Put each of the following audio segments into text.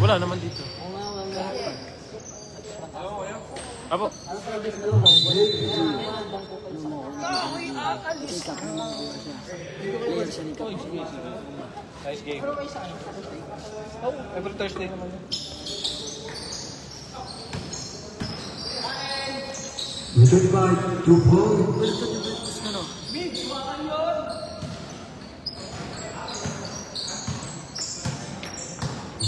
Wala naman dito. Apo. Nice game. Every Thursday naman yun. Goodbye, 2 points.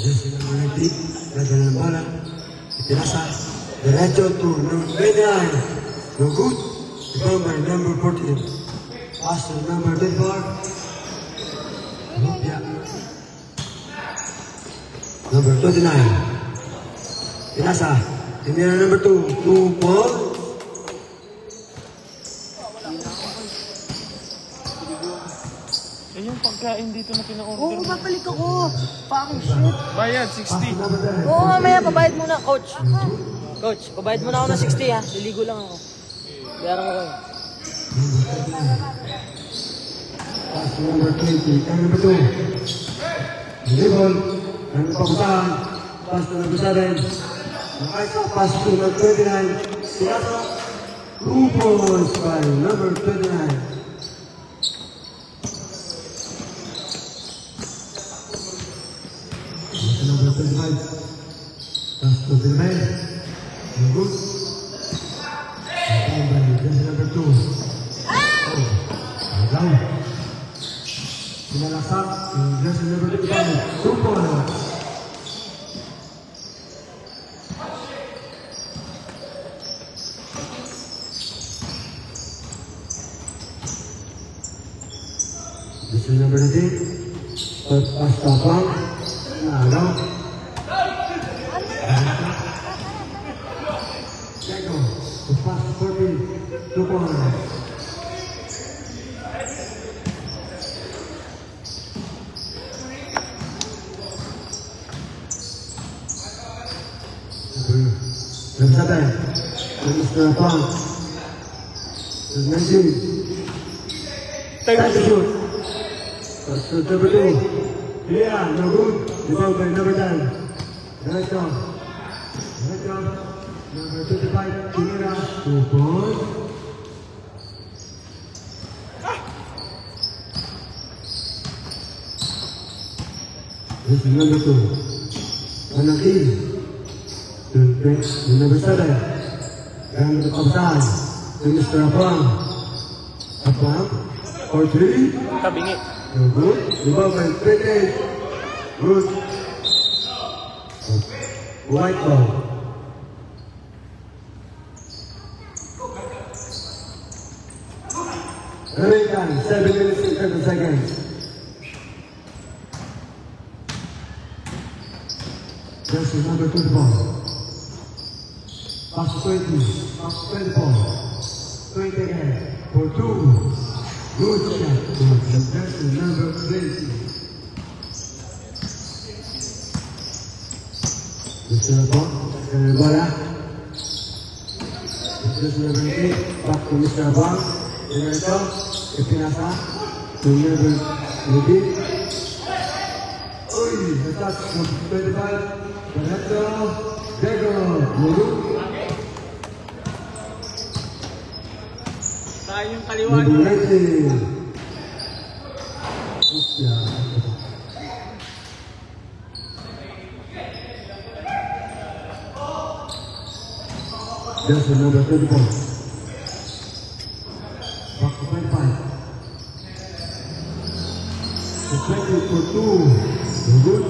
Jesse number 90, ganda ng bala. Itinasa, diretso to number 29. No good. Rebound by number 14. Pass to number 24. Rupia. Number 29. Itinasa, tinira number 2. 2 points. Yung pagkain dito na pina-order. Oo, babalik ako. Fucking shit. Bayad, 60. Oo, mamaya, pabayad muna, coach. Coach, pabayad muna ako ng 60 ha. Liligo lang ako. Bayaran ko kayo. Pass to number 20, and number 2. Dribble, and papuntahan. Pass to number 7. Pass to number 29. Tiraso. 2 points by number 29. Number 25. Pass to the man. No good. And by number 2. Oh, down. Sinalasak. Jersey number 25. 2 points. This is number 18. Pass to Pang. Now, Jacob, to pass to 14, 2 points. Number 7, Mr. Pang. Number 19. Time to shoot. Pass to number 2. Yeah, no good. Rebound by number 10. Right on. Right on. Number 25, Kimira. 2 points. This is number 2. Anaki. Number 7. And the Kapsan. To Mr. Abang. Abang. For 3. Tabingi. No good. Rebound by 28. Good. White ball. Running time, 7 minutes and 7 seconds. This is number 24. Pass to 20. Pass to 24. 20 again. For 2. Good shot. That's the number 20. Mr. Abang, bola. This is number 8. Back to Mr. Abang. Diretso. Ipinasa. To number 18. Uy, attack number 25. Diretso. Dego. Mulu. Tayong kaliwa. Number 19. Upya. That's the number 34. Back to 25. The 20 for 2. Good.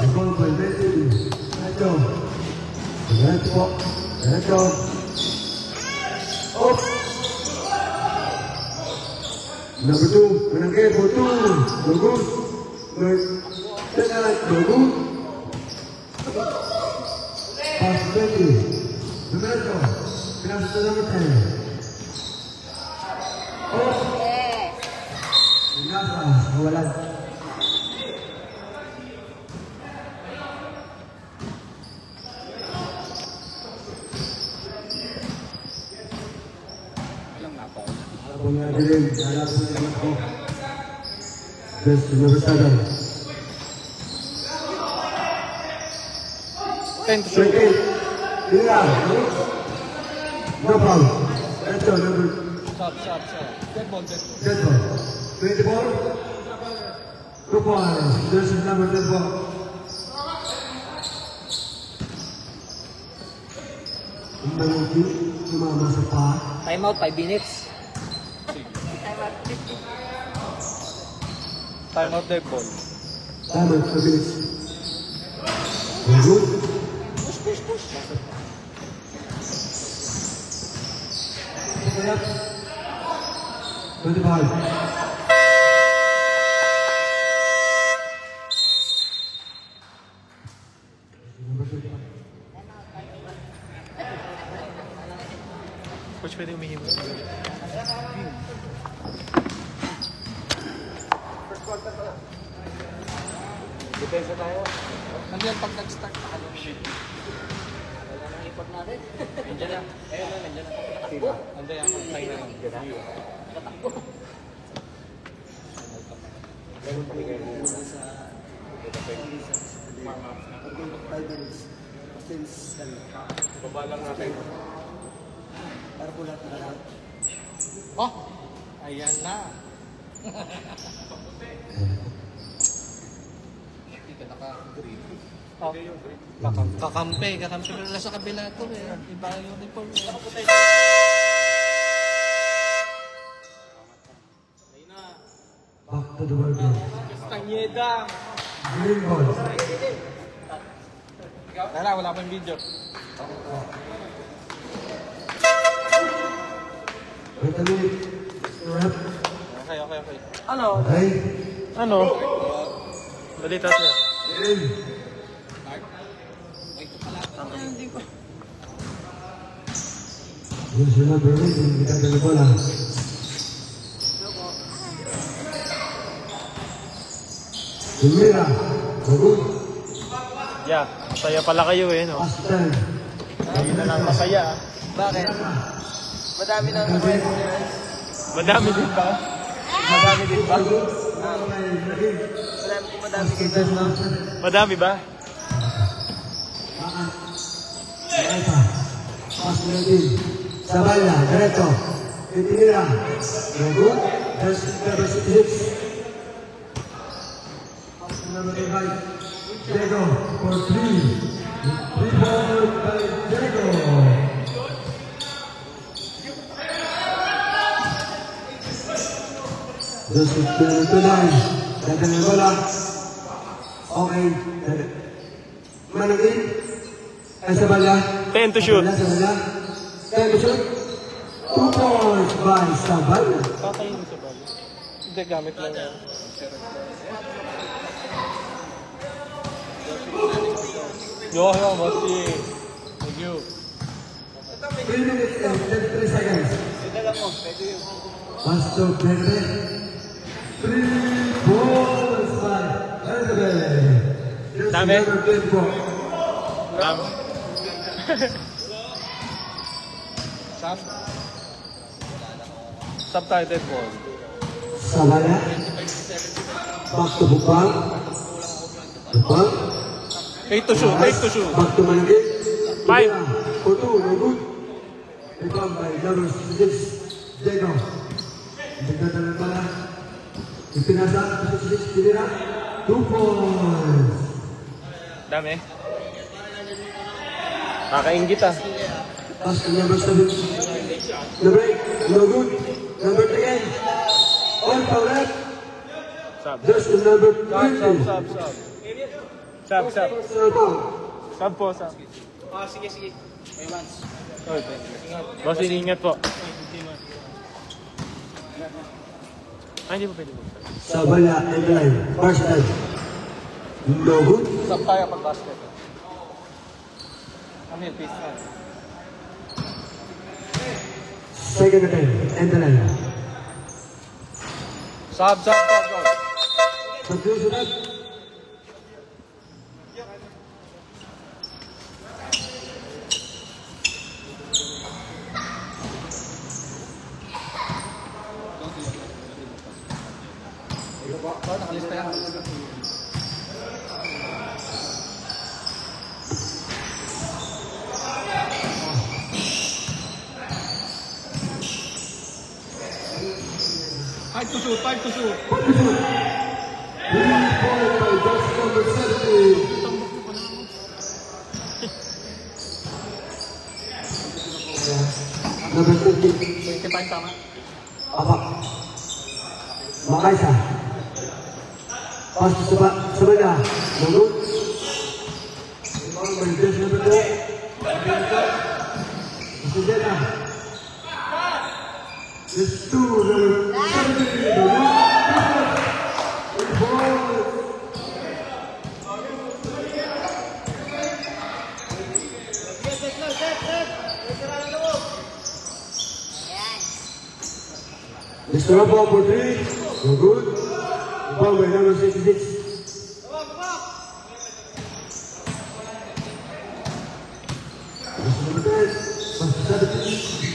The ball by 19. Let's go. Let's go. Let's go. Oh. Number 2. Manangke for 2. No good. No good. Pass 20. Roberto, gracias a la mitad. Oh, gracias, nawalan. Ako nga din, harap mo naman ako. Best number 7. 10 to shoot. 28. Clear. No foul. That's all. Number Sub. Dead ball. dead ball. 24. 2 points. This is number dead ball. Malaki. Sumama sa pa. Time out, 5 minutes. Time out dead ball. Tama, 5 minutes. Very good. Kaya. 25. Coach, pwede umihimo. Depensa tayo. Nandiyan pag nag-start. Shit. Ipag natin. Nandiyan na. Nandiyan na. Nandiyan ako. Tayo na lang. Baba lang natin. Oh! Ayan na. Hindi ka naka-green. Oh. Kakampi pala sa kabila ito eh. Iba yung uniform eh. Back to the world. Kanyeda! Green ball. Wala pa yung video. Wait a minute. Rep. Okay. Ano? Okay. Ano? Balita siya. Game. Yung sila bro, hindi kita dala bola. Tumira. Bagus. Yeah, masaya pala kayo eh, no? Pass time. Hindi na lang masaya. Bakit? Madami na Madami din ba? Madami din ba? Madami ba? Pass natin. Sabaya, diretso. Titinira. Bagus. That's number 66. Pass number 5. Diego for 3. 3 ball by Diego. Just 29. Dadang yung bola. Okay. Managin. Ay Sabaya. 10 to shoot. Sabaya. 10 to shoot. 2 points by Sabaya. Kakainin sa balo. Hindi, gamit lang yan. Yo, Mati. Thank you. 3 minutes and 33 seconds. Pasto Verde. 3 balls by Verde. Just Dami. number 24. Subtitled ball. Sabaya. Back to Bukbang. Bukbang. 8 to shoot. Back to Managin. 5. For 2, no good. Rebound by number 6. Diego. Nagdadala pala. Ipinasa. 66. Tinira. 2 points. Dami. Kakaingit ah. Pass to number 7. The break. No good. Number 10. On foul left. Sub. Just to number 20. Sub. Foul. Sub po, sub. Sige. May once. Boss, iniingat po. Ay, hindi po pwede po. Sabaya and line. First time. No good. Sub tayo pag basket. Kami yung piece na. Second attempt. And the line. Sub. Subdued that. Nakalista yan. to shoot, 5 to shoot. 5 to shoot. 3-point by Josh number 70. Number 20. 25 tama. Apa? Makaisa. Pass to Sabana. No good. Rebound by Josh number 2. Sabana. This 2 number 70. No good. Mr. Rambo for 3, no good. Rebound by number 66. Mr. Number 10, pass to 17.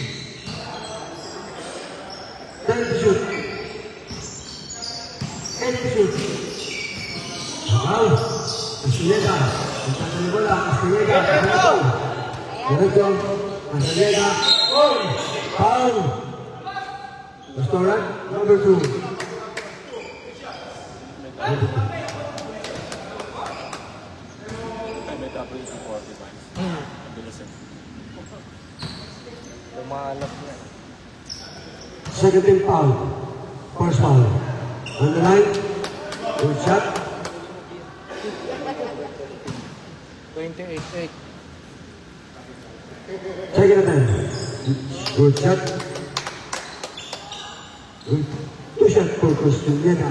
10 to shoot. 8 to shoot. Wow, Castaneda. Entrando de bola, Castaneda. Derecho, Castaneda. Foul. Restaurant number 2. Lumalap niya. Second team foul. First foul. On the line. Good shot. 28-8. Second attempt. Good shot. Good. 2 shot for Castaneda.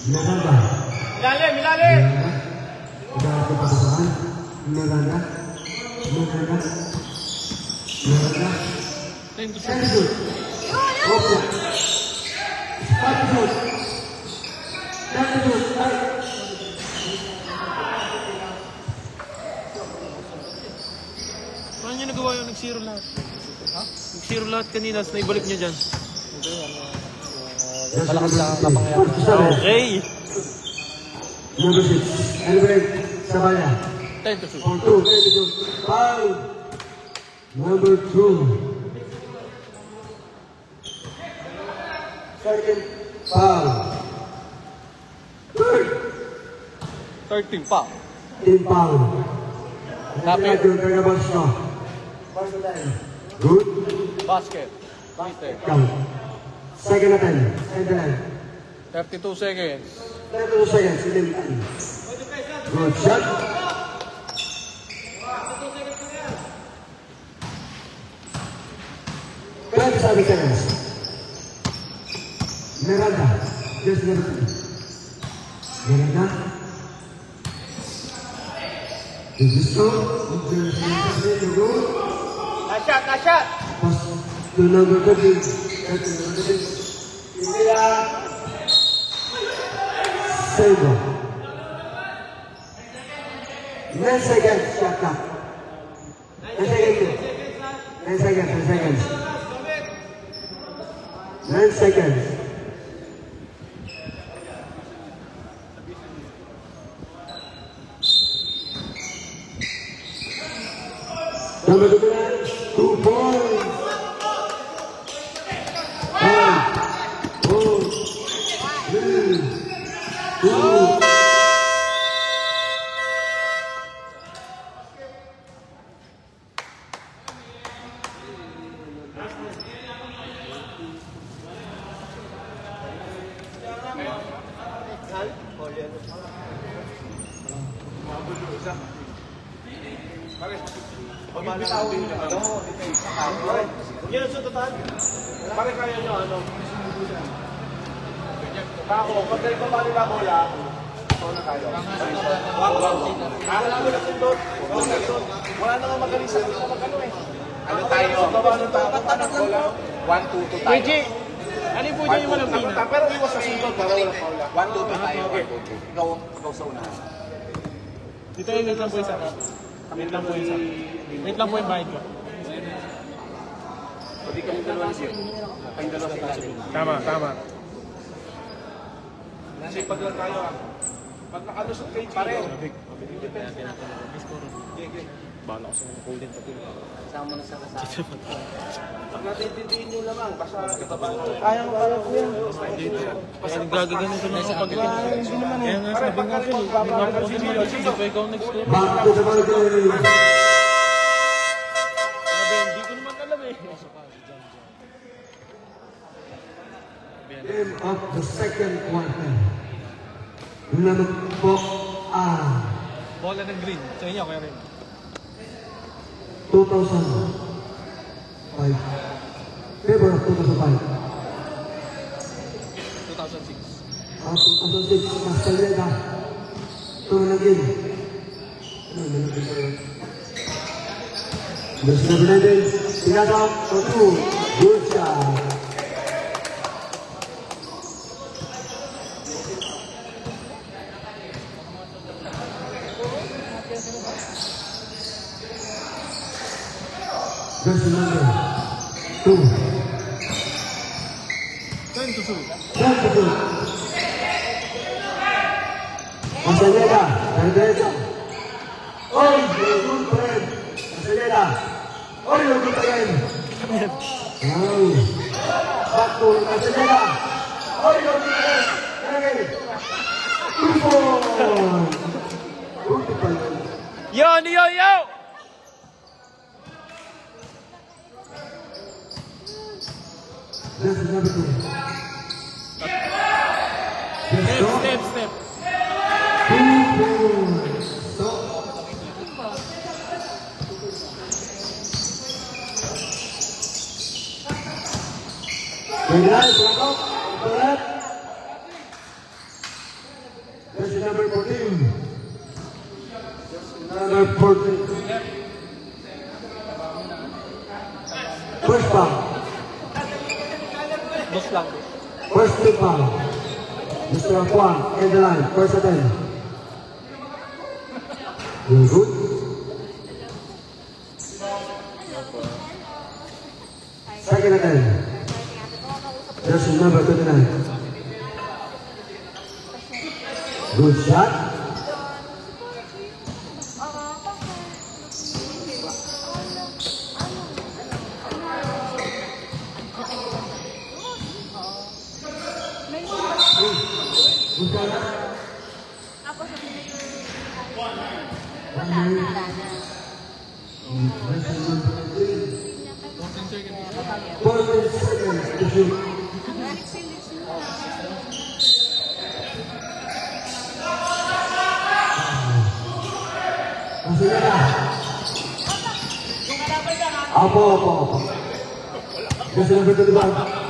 Miranda. Milale! Sudah ada pasangan. Miranda. Miranda. Miranda. 10 to shoot. 10 to shoot. Okay. 5 to shoot. 10 to shoot. Paano niya nagawa yung nag-zero lahat? Ha? Nag-zero lahat kanina, tapos naibalik niya dyan. Malakas lang ang kapangyarihan. Okay! Number 6. Elbreth Sabaya. 10 to shoot. For 2. 10 to shoot. Foul. Number 2. Second foul. Third. 13 pa. Team foul. Lapit. Good. Basket. Basket. Count. Second attempt. And then 32 seconds. 32 seconds. Good shot. Seconds. Miranda. Just Miranda. Miranda. This is so. Nice shot! Pass to number 13. Save. 9 seconds. Shot clock. 10 seconds. 10 seconds. 10 seconds. 9 seconds. Number 2 points. 5, 4, 3, 2. Yan sa total. Pare kaya nyo ano? Ako, pag kayo pa nila bola, ito na kayo. Akala mo na sundot. Wala na nga magaling sa magkano eh. Ano tayo? Bola. 1-2 tayo. PG, ano po dyan yung walang pina? Pero iwas sa sundot para walang paula. 1-2 tayo. Ikaw sa unahan. Dito yung wait lang po isa. Wait lang po isa. Wait lang po yung bayad ko. Pwede kami dalawa siya. Kayong dalawa sa tayo. Tama. Kasi pag lang tayo ah. Pag nakalusot kay Gino, Bahala ko sa mga golden pati. Kasama na sa kasama. pag natintindihin nyo lamang, basta katabang. Kaya ko yan. Kasi gagaganito na ako pag hindi naman eh. Kaya nga sabi nga ko, hindi pa ikaw nag-score. Back to the ball game. Sabi, hindi ko naman alam eh. Game of the second quarter. Naman po Bola ng green. Sa inyo, kaya rin. 2005. Favor of 2005. 2006. Castelleda. Tumanagin. Gusto na binagin. Pinasok. Otu. Good shot. Jersey number 2. 10 to 2. Castelleda, dari derecha. Hoy, good friend. Castelleda. Hoy, good friend. Back to Castelleda. Hoy, good friend. Lagi. Good friend. Yo! Jersey number 2. Step. Jersey number 14. Number 14. First foul. Dos lang. First big foul. Mr. Juan, end the line. First attempt. You're good. Second attempt. Jersey number 29. Good shot. Good shot. Seconds to shoot. Apa. Jersey number 25.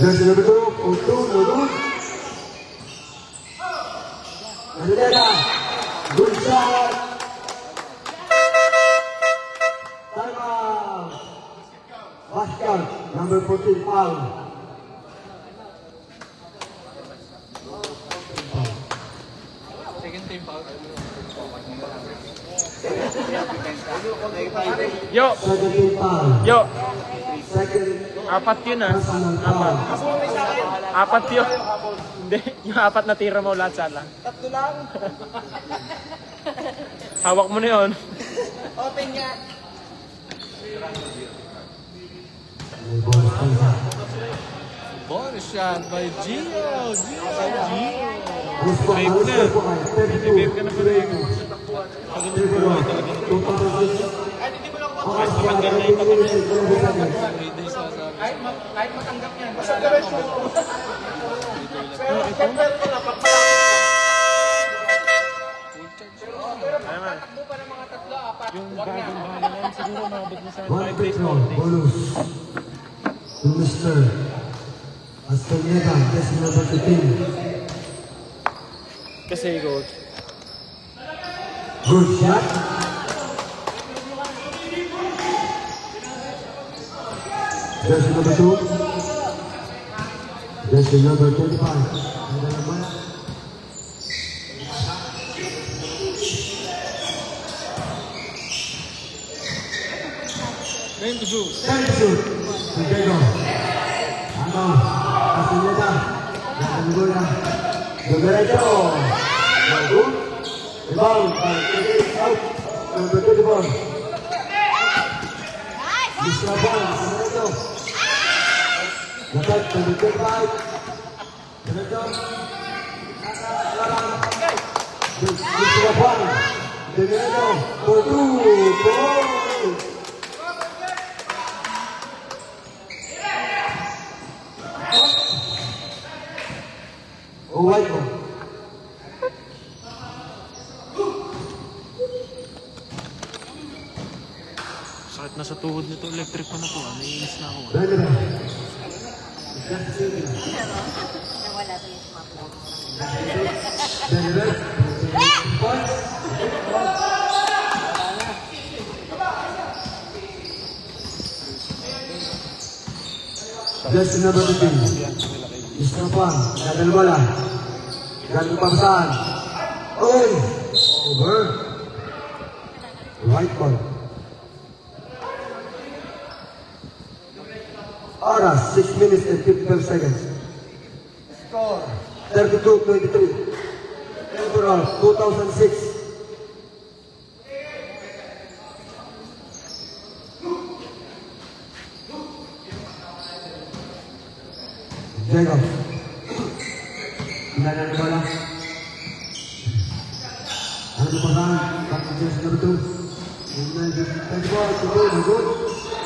Jersey number 2, Udun. Castelleda. Good shot. Time out. Basket, number 14, foul. Second team foul. Yo! Second team foul. Yo! Second Apat yun ah. personal foul. Apat yun. Hindi, yung apat na tira mo lahat sana. Tatlo lang. Hawak mo na yun. Open nga. Bonus shot by Gio. Gusto ang gusto po ay 32. ka na pa rin. Kahit matanggap yan, basta gawin mo. Pero na Takbo pa ng mga tatlo, apat. Yung bagong bahala na yun, siguro mabot mo sa 5 One days free throw, bonus to Mr. Castelleda, jersey number 15. Kasi coach. Good shot. Jersey number 2. Jersey number 25. Nadal Mala. Time to shoot. Time to shoot. Santiago. Ano? Castaneda. Natanggula. Domerecho. No good. Rebound. Out. Number 24. Distrabon. Domerecho. Dapat number 25. Domerecho. Distrabon. Domerecho. For 2 points. Oh, white ball. Sakit na sa tuhod nito. Electric pa na po. Naiinis na ako. Relevant. Nawala to yung smartphone. Relevant. Points. Just number 15. Istrapan, Nadal Mala. Galing Pamsaan. Oh! Over. Right ball. Oras, 6 minutes and 55 seconds. Score, 32-23. Overall, 2006. Jacob. Nadal Mala. Ano pa ba? Bakit just number 2? Good.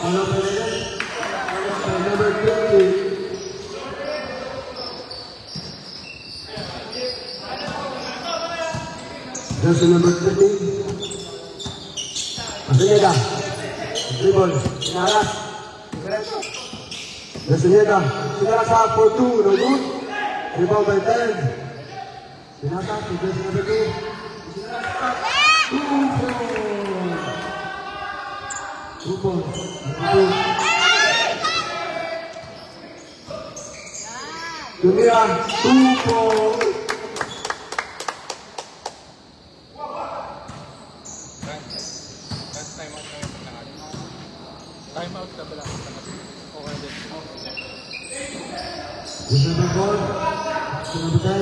Ano pa rin? Number 20. Just number 13. Castaneda. Dribble. Sinaras. Castaneda. Sinasa for 2. No good. Rebound by 10. Sinasa to just number 2. Sinasa. 2 points. 2 points. Tumira. 2 points. Time out ka pala. Okay din. This number 4. Number 10.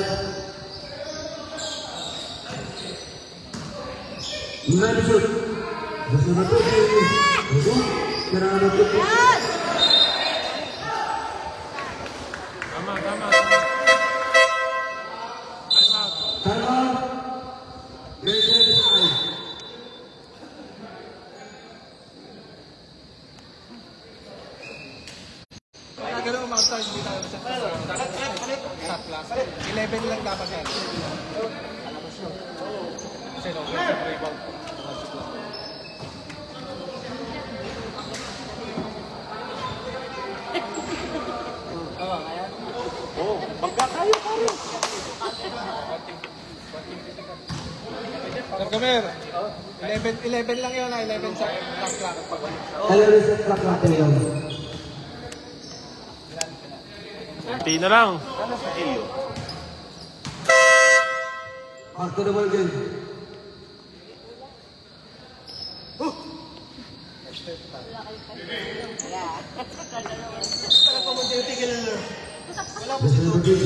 United shoot. This number 2. Kira number 2. Tama. Time out. Time out. Great time. Ganun mga stars, hindi tayo sa shot class. 11 lang dapat yan. Kasi no, rebound. Oh, pagka kayo. Sir Gamer, 11 lang yun, 11 sa shot class. Hello, Mr. Clock natin yun. Konti na lang. Back to the ball game. This is number 50.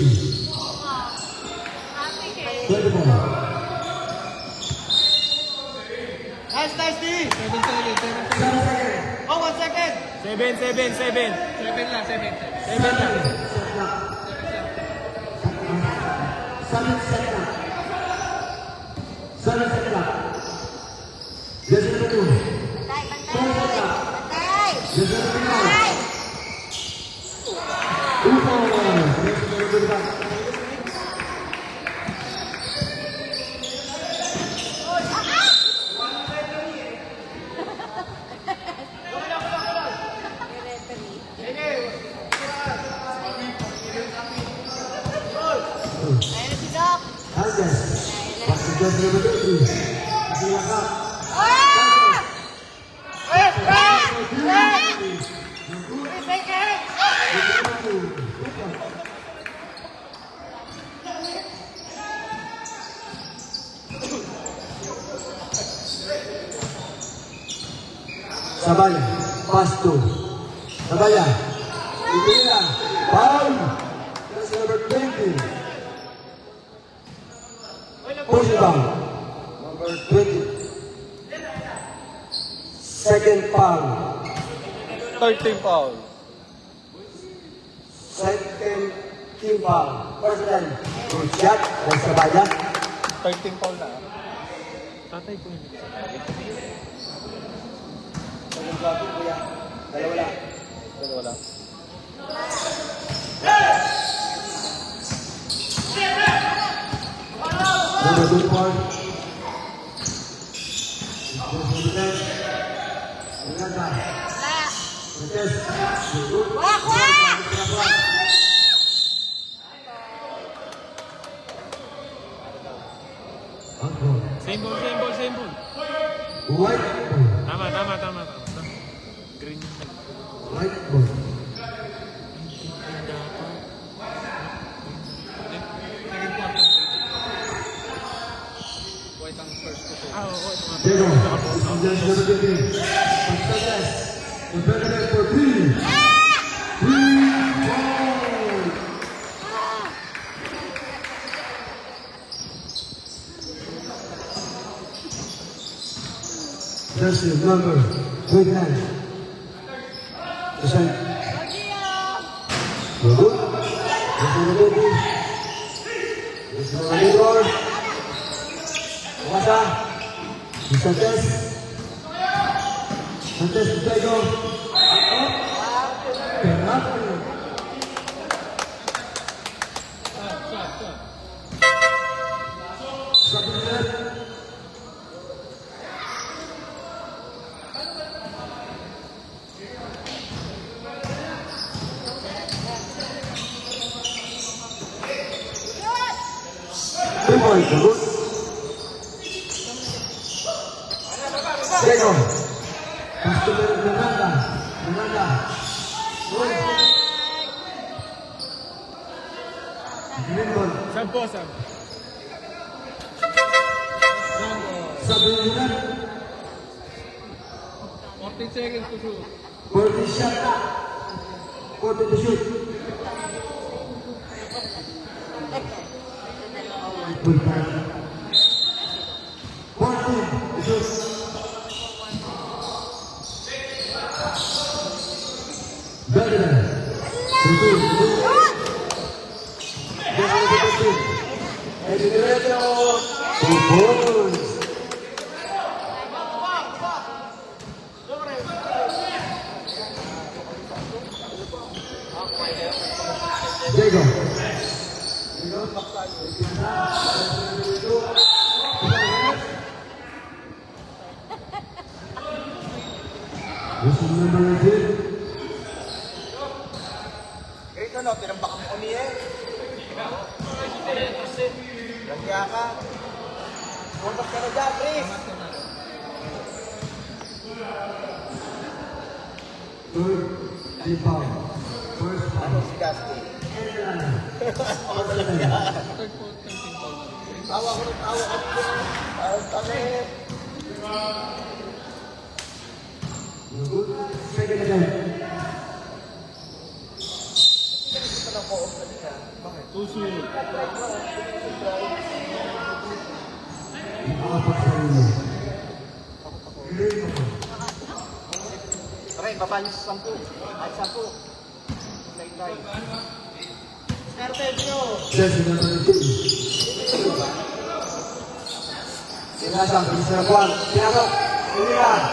24. Nice, D! 7 seconds. Oh, 1 second! 7. 7 lang. 7 lang. Sana Just number 2. Bantay! Just number 5. 2 points. Just number 25. Ayun si Doc! Andes. Back to just number 23. Silakan. Sabaya, pass to Sabaya. Ibina, foul. That's number 20. Push down. Number 20. Second foul. 13 foul. Second team foul. First time. Good shot. That's Sabaya. 13 foul na. Tatay ko hindi sa Dalawa lang. Dalawa lang. Number 24. Same ball, same ball, same ball. White ball. Tama. Green. White ball. White ang first ko to. There you go. This is just number 15. Pagkakas. Pagkakas for 3. 3 ball. That's the number 29. The same. Good. This is number 20. This is number 24. Wasa. Santos. Santos Diego. Penalty. Substitute. Two points, good. Diego. Customer Fernanda. Good. Green ball. Sampo. Substitute. 14 seconds to shoot. 40 shot. 40 to shoot. Good pass. 14 to shoot. Better. Diego. This is number 18. Ito no, tinambak mo kami eh. Lagya ka. Puntak ka na dyan, Chris. Third team foul. First foul. Si Dusty. Tawa ko ng tawa kami. Kami. Good. Second attempt. Susunod. Apat sa rin. Aray, baba niyo sa 10. Ay, 10. Tay-tay. Swerte niyo. This is number 18. Sinasang, Pinasang, Pinasang, Pinasang.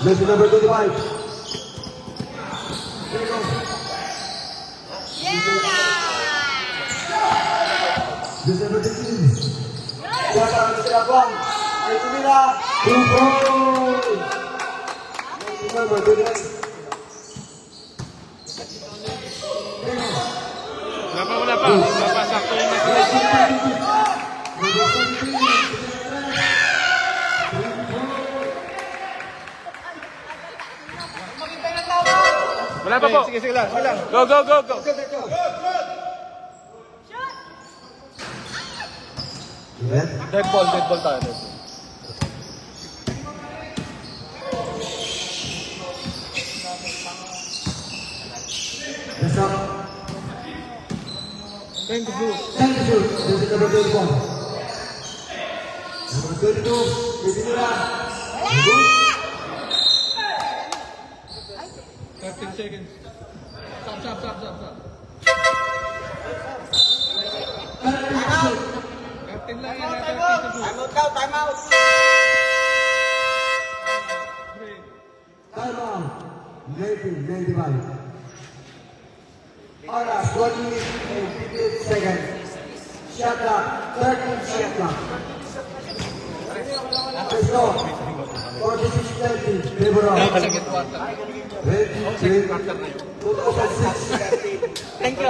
This is number 25. This is number 15. Sinasang, Pinasang. Ay, tumila. 2 points. This is number 29. Wala pa. Sakto yun na. Wala pa po. Sige lang. Go. Dead ball tayo. That's up. Thank you. Thank you. This is number 21. Number 22, Medina. 13 seconds. Stop. 13 lang yan. 13 to shoot. Time out. Time out. Negative. Oras, 1 minute and 58 seconds. Shot clock, 13 shot clock. Let's go. 46-30, Deborah. Second quarter. Ready, 2006. Thank you.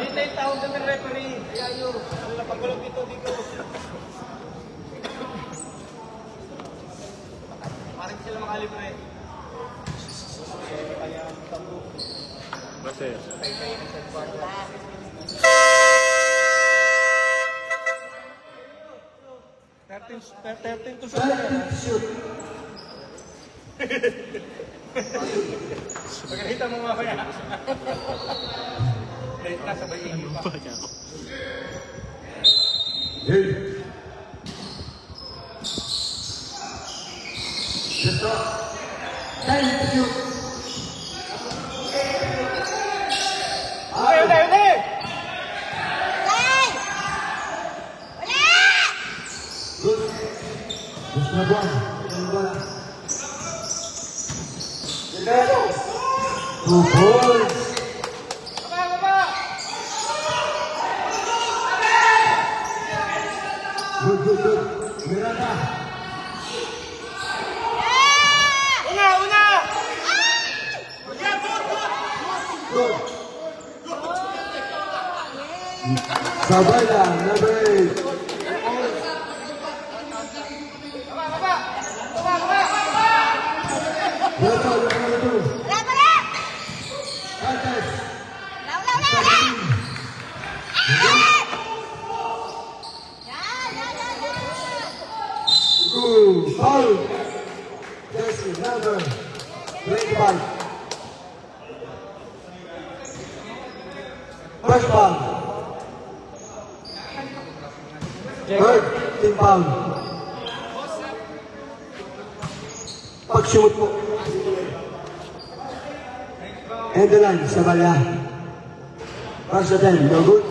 Hindi tawag ng referee. Ayaw. Ang napagulog dito. Parang sila makalibre. Basta. 13 to shoot. 13 shoot. Pagkakita mo mamaya. Nasabay ingin pa. Ready. Let's go. 10 shoot. Play! Good. Just na buwan. Two balls. Good. Miranda. Una! Good. Sabay lang, number 8. Let's go, number 2. Contest. Good. Foul. Jesse, number 25. First foul. Third, team foul. Pag-shoot mo. And the line, Sabaya. First attempt, no good.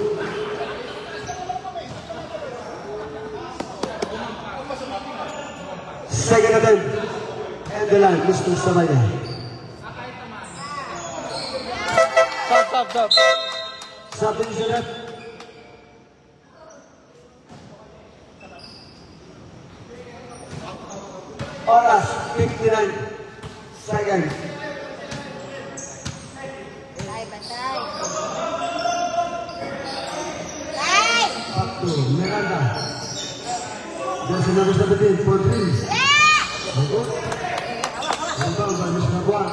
Second attempt, and the line, Mr. Sabaya. Stop. Something is left. Oras, 59 seconds. Up to Miranda. Just another 17 for 3. Good. Well done by Ms. Nabuan.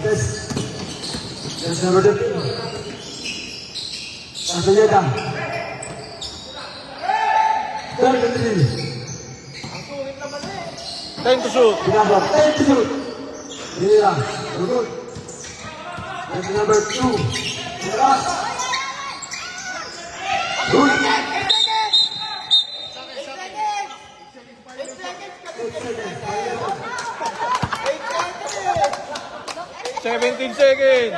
That's number 15. Castaneda. 33. 10 to shoot. Number 10 to shoot. Manila. Good. That's number 2. Miras. Good. 17 seconds.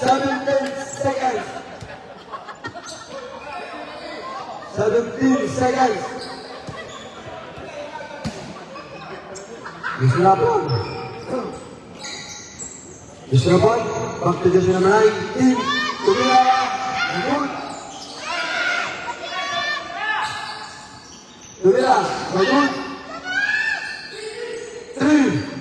17 seconds. 17 seconds. Mr. Rapon, back to jersey number 9, team Tumira. Good. Tumira, good. 3.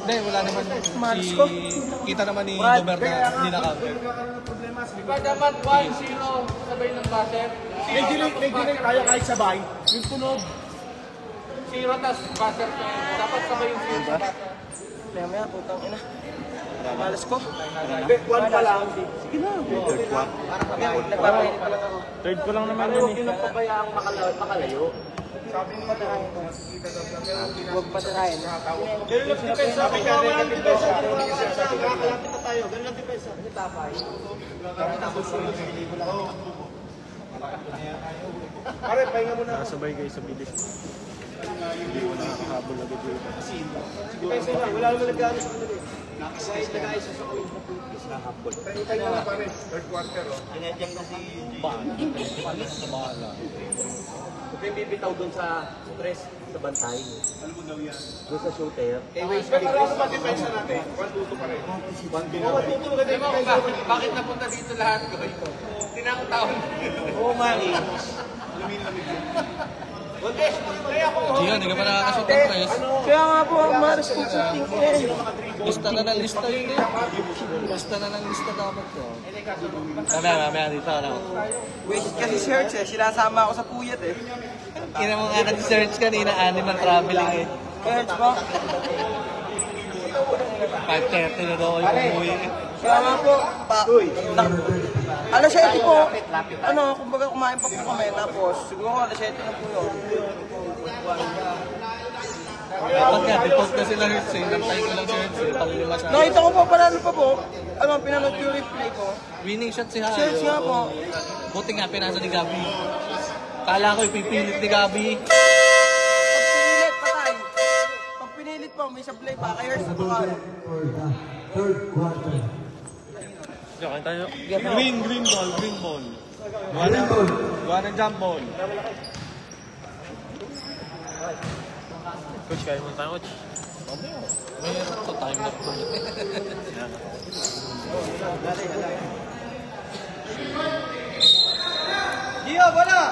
Hindi, wala naman. Kita naman ni Gomer na hindi na-counter. Pagdaman 1-0 sabay ng buzzer. May delay kaya kahit sabay. Yung tunog. 0 tas buzzer. Dapat sabay yung 0 sa buzzer. Maya, putang ina. Malas ko. One pa lang. Sige na. Third one. Nagpapainit pa lang ako. Third ko lang naman Ano yun yung nagpapayaang makalayo? Sabi mo patirahin ko. Huwag patirahin. Ganun lang depensa. Sabi ka rin ang depensa. Nakakalapit na tayo. Ganun lang depensa. Ano tapay? Tapos yung libo lang. Pare, pahinga muna. Nakasabay kayo sa bilis. Hindi ko nakakahabol agad yun. Depensa lang. Wala naman nag-ano sa kanila. Nag-ayos sa kawin na pulpis. Nakahapol. Pahinga na pare. Third quarter. Pinedyak na si Bahala. Huwag kayong bibitaw doon sa stress, sa bantay. Ano mo daw yan? Doon sa shooter. Eh, wait, pero ano ba depensa natin? 1-2 pa rin. 1-2 ka din. Bakit napunta dito lahat ko? Tinakot taon. Oo, mali. Gio, hindi ka pa nakakasot ng press. Kaya nga po, ang maras kong shooting ko eh. Lista na ng lista yun eh. Lista na ng lista dapat ko. Mamaya dito. Wait, kasi search eh. Sinasama ako sa puyat eh. Ina mo nga nag-search kanina, animal traveling eh. Search mo? 5:30 na daw kayo umuwi eh. Kaya nga po, alas 7 po, kumbaga kumain pa po kami, tapos siguro alas 7 na po yun. Dapat nga, default na sila Hertz eh. Nantay ko lang si Hertz eh. Pang-lima siya. Nakita ko po pala pa po, pinanood yung replay ko. Winning shot si Hayo. Search nga po. Buti nga, pinasa ni Gabi. Kala ko ipipilit ni Gabi. Pag pinilit, patay. Pag pinilit po, may sablay pa, kaya sa tukal. For the third quarter. Diyan tayo. Green ball. Green ball. Gawa ng jump ball. Coach, kaya mo tayo, coach. Mayroon to time na po. Gio, wala!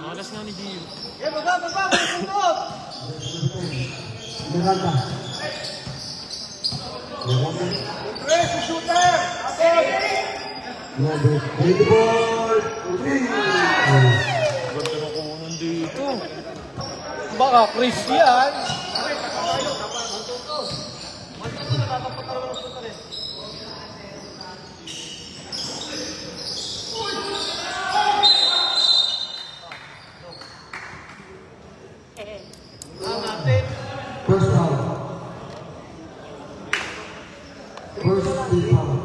Malas nga ni Gio. Baba, sunod! Miranda. Shooter! Number 24. Ganda ng kumunan dito. Baka Christian. First foul. First team foul.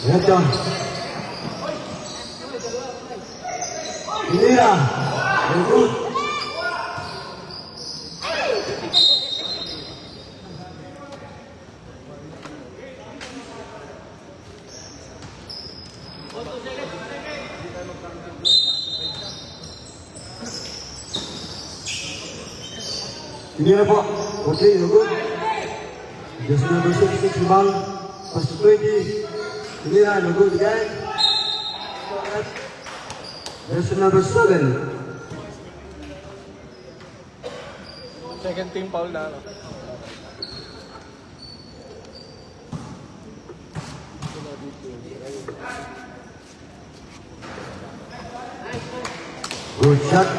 Yan John. Inira. Very good. Inira po. Okay, no good. Just number 66 rebound. Pass to 20. Inira, no good again. There's number 7. Second team foul na. Good shot.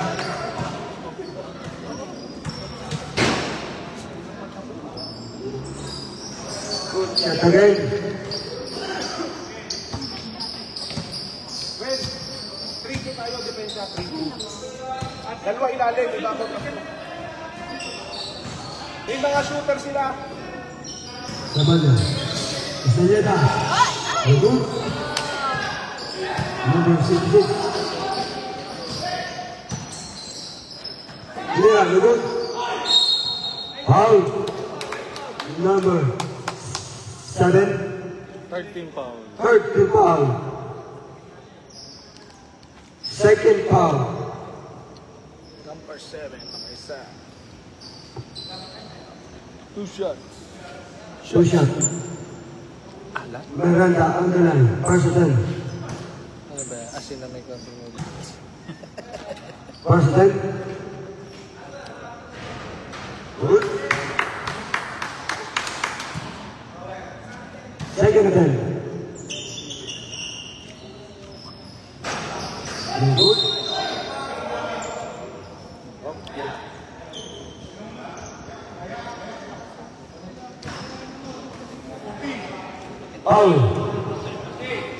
Good shot again. Well, 3-2 tayo, depensa, 3-2. Dalawa ilalim, ibabot na sila. May mga shooter sila. Saban na. Isayada. No good. Number 66. Inira, no good. Foul. Number 7. Third team foul. Third team foul. Second foul. Number 7, isa. 2 shots. Two shot. Miranda on the line. First attempt. Ano ba? Asin na may konting ulit. First attempt. Good. Second attempt. Good. Foul.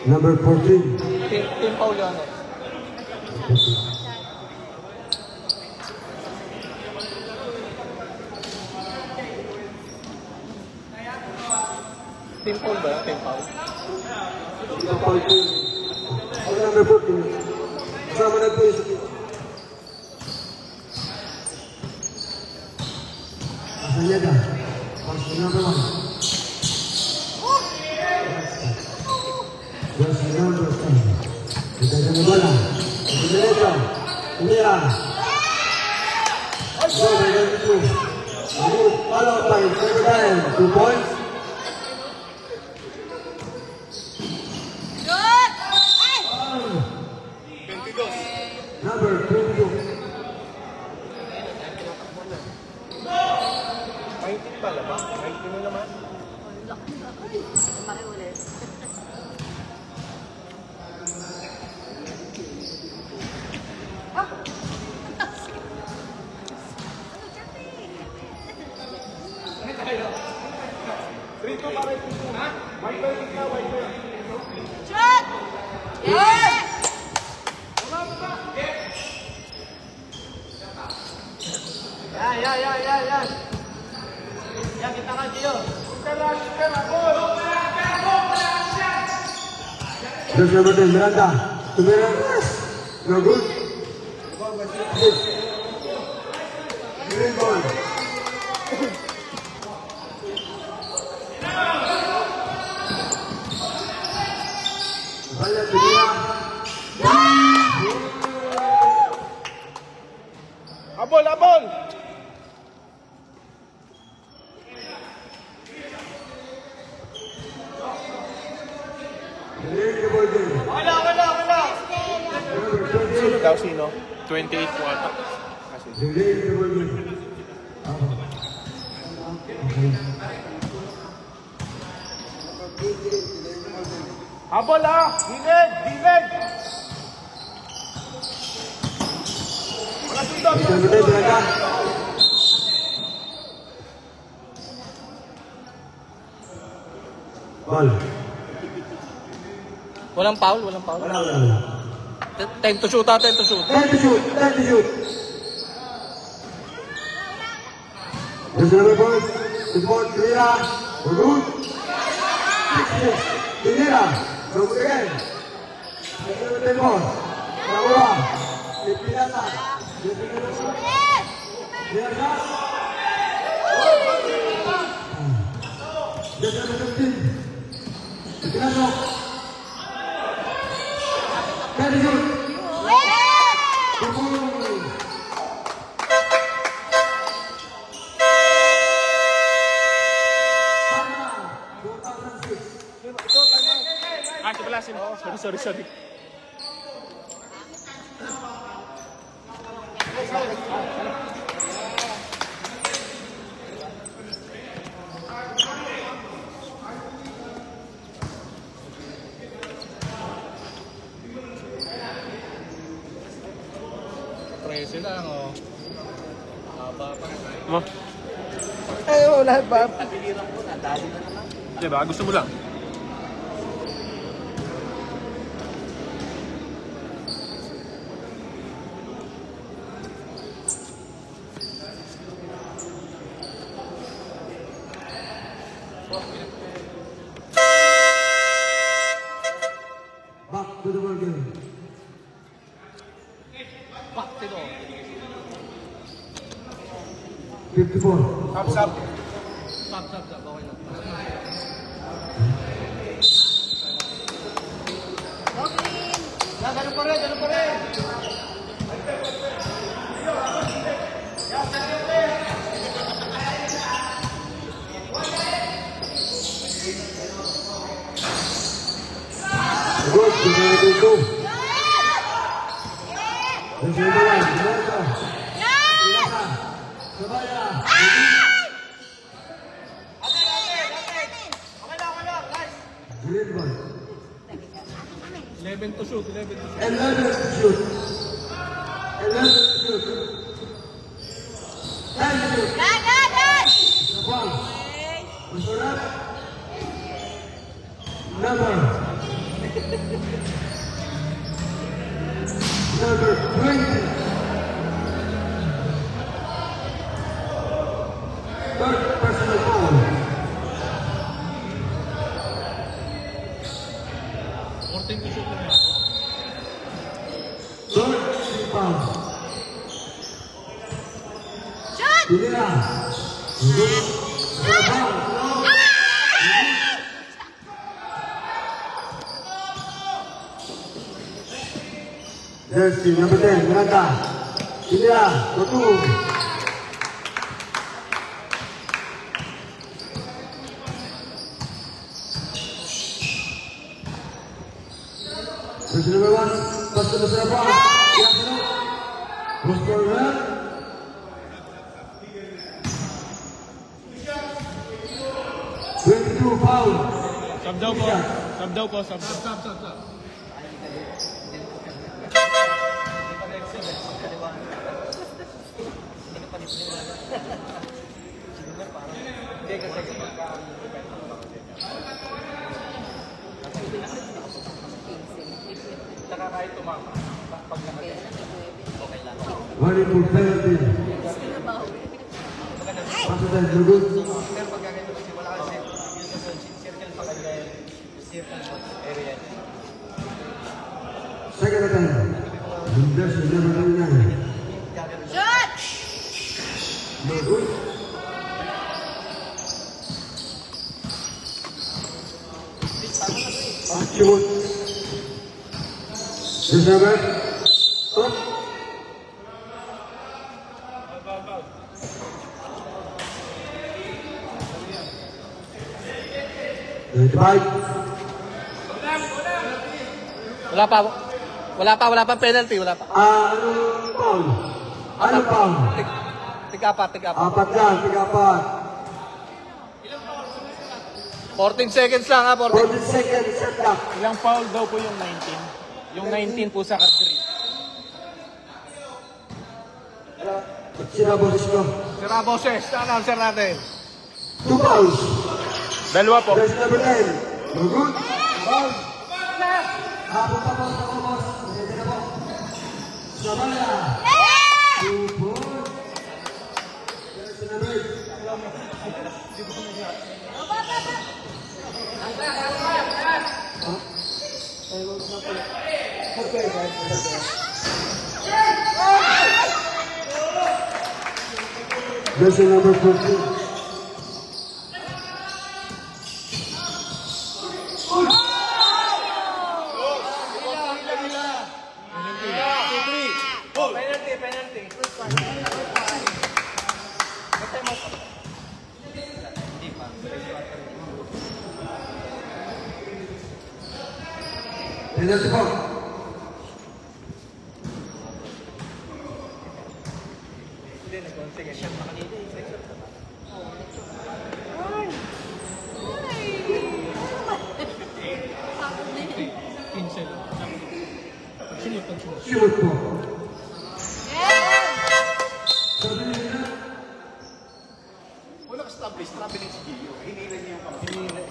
Number 14. Team foul yan eh. Team foul ba? Team foul? Number 14. Kasama na po yung Asanyada. First number 1. Yes, number 10. Kita sa bola. Sa derecha. Umira. Go, number 2. Follow by second time. 2 points. Good! Ay! Number 22. Pala ba? 19 mo naman. Lumaki ulit. Shot! Yes! Yan. Yan, kita ka, Gio. Just number 10, Miranda. To Miranda. No good. Green ball. Balik, Miranda. Abol! Wala! Sino Daw sino? 28 po ata. Abol Dived! Wala sundot! Ball. Walang foul? Time to shoot. Time to shoot. There's another ball. It's ball, Rira. We're good. 6-6. Rira. Go again. There's another ball. Nawa. Ipinata. There's another 15. Ipinata. Time to shoot. Si Balasin. Sorry. Presi lang oh. Haba pa. Mo? Ay, wala ba? Diba? Gusto mo lang? Back to the ball game. Back to the 54. Thumbs up. Stop. Okay lang. Go green! Ganun pa rin. Good. Jersey number 1, Ginata. Yes! Sabaya. Green ball. 11 to shoot, 11 to shoot. 11 to shoot. 11 to shoot. 10 to shoot. Yan, yan, yan! One. Okay. Masarap. Number 20. Third personal foul. 14 to shoot na yan. Third team foul. Shoot! Pinira. Foul. Jersey number 10, Miranda. Pinira. Tutu. Jersey number 1, Pastor Masarapa. Pastor Red. Foul. Sub daw po. Sub daw po, sub daw. Running for penalty. Pastor Red, you're good. Second attempt. Jersey number 99. Shoot! No good. Shoot. Jersey number. Up. Divide. Wala pa penalty, wala pa. Anong foul? Anong foul? Tig-apat. Apat yan, tiga-apat. 14 seconds lang ha, 40 seconds, set clock. Ilang foul daw po yung 19? Yung 19 po sa Kadri. Sira boses ko. Sira boses, announcer natin. 2 fouls. Dalawa po. Jersey number 10. No good. Foul. Habang pa boss. Pwede na po. Sabaya. 2 points. Jersey number 8. Jersey number 14. Penalty po. Shoot po. Una ka-establish, traveling si Gio. Hinilan niya yung kamay.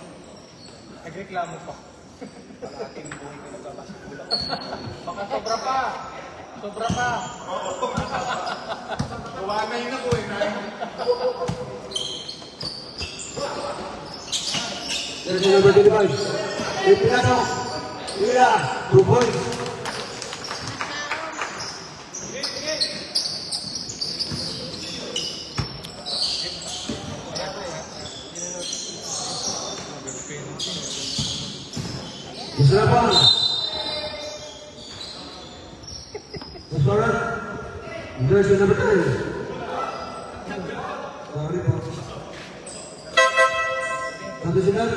Nagreklamo pa. Palating buhay ko nagbabasketball ako. Baka sobra pa. Huwagay na ko eh. Jersey number 25. Ipinato. Ila. 2 points. Israpan. Musarat. Jersey number 10. Sorry po. Satu sinar.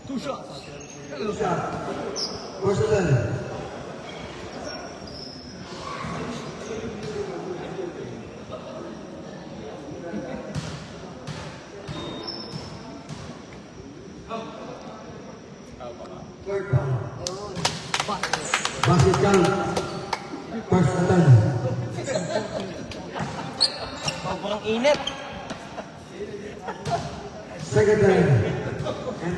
2 shots. Shot. First and 10. Third foul. Basket count. First and 10. Sobrang init. Second time. And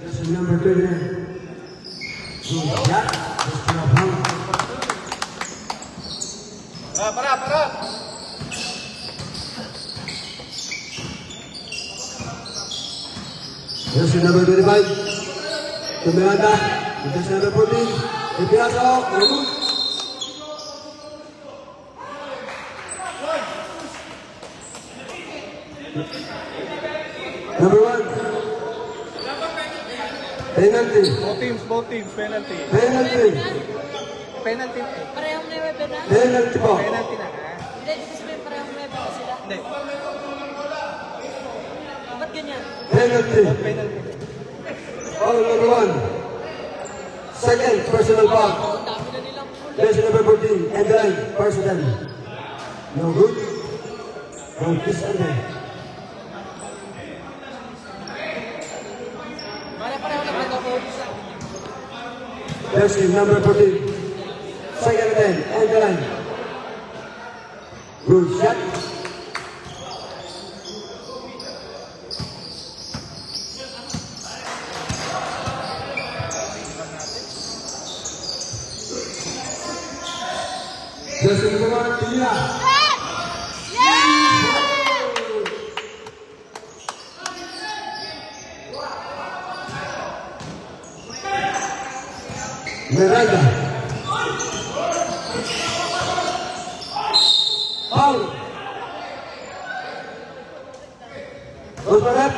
this is number 39. Good shot. Just to foul. Para. This is number 25. Tumihanda. This is number 14. Ipiaso. Good. Number 1. Penalty. Both teams, penalty. Penalty. Penalty. Parehong may weapon na? Penalty po. Penalty na. Hindi, dito sabihin parehong may weapon na sila. Hindi. Ba't ganyan? Penalty. Penalty. Foul number 1. Second, personal foul. Ang dami na nilang full. Jersey number 14. And the line. First and 10. No good. No kiss and then. Pareho na ba ito, coach? Jersey number 14. Second and 10. And the line. Good shot. Jersey number 1. Pila. Miranda. Foul. Osmanet.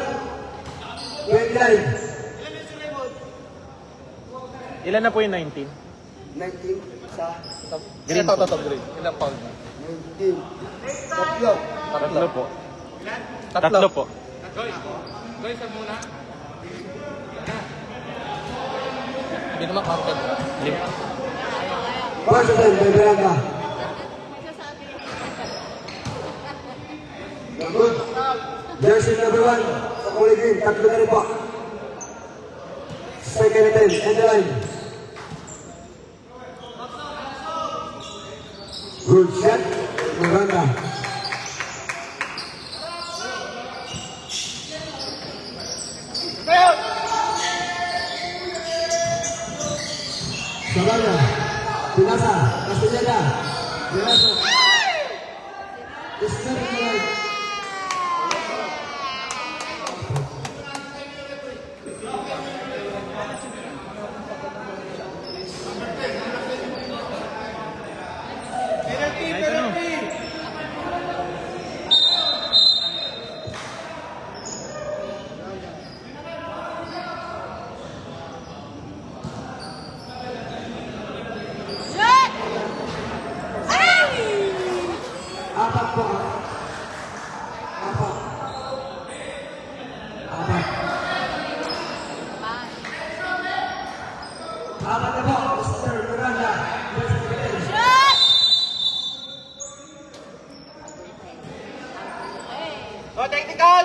29. Ilan na po yung 19? 19. Sa Green po. Green. Ilang foul na? 19. Tatlo. Tatlo po. Tatlo po. Hindi naman counted. First and 10. Miranda. Good. Jersey number 1. Sa kulay green. Tatlo na rin po. Second and 10. And the line. Good shot. Miranda. Sabana. Pinasa. Castellana. Pinaso. Step to the right. Shot! Ay! Apat po. Apat. Apat. Apat na po. Mr. Miranda. Shot! Oh, technical!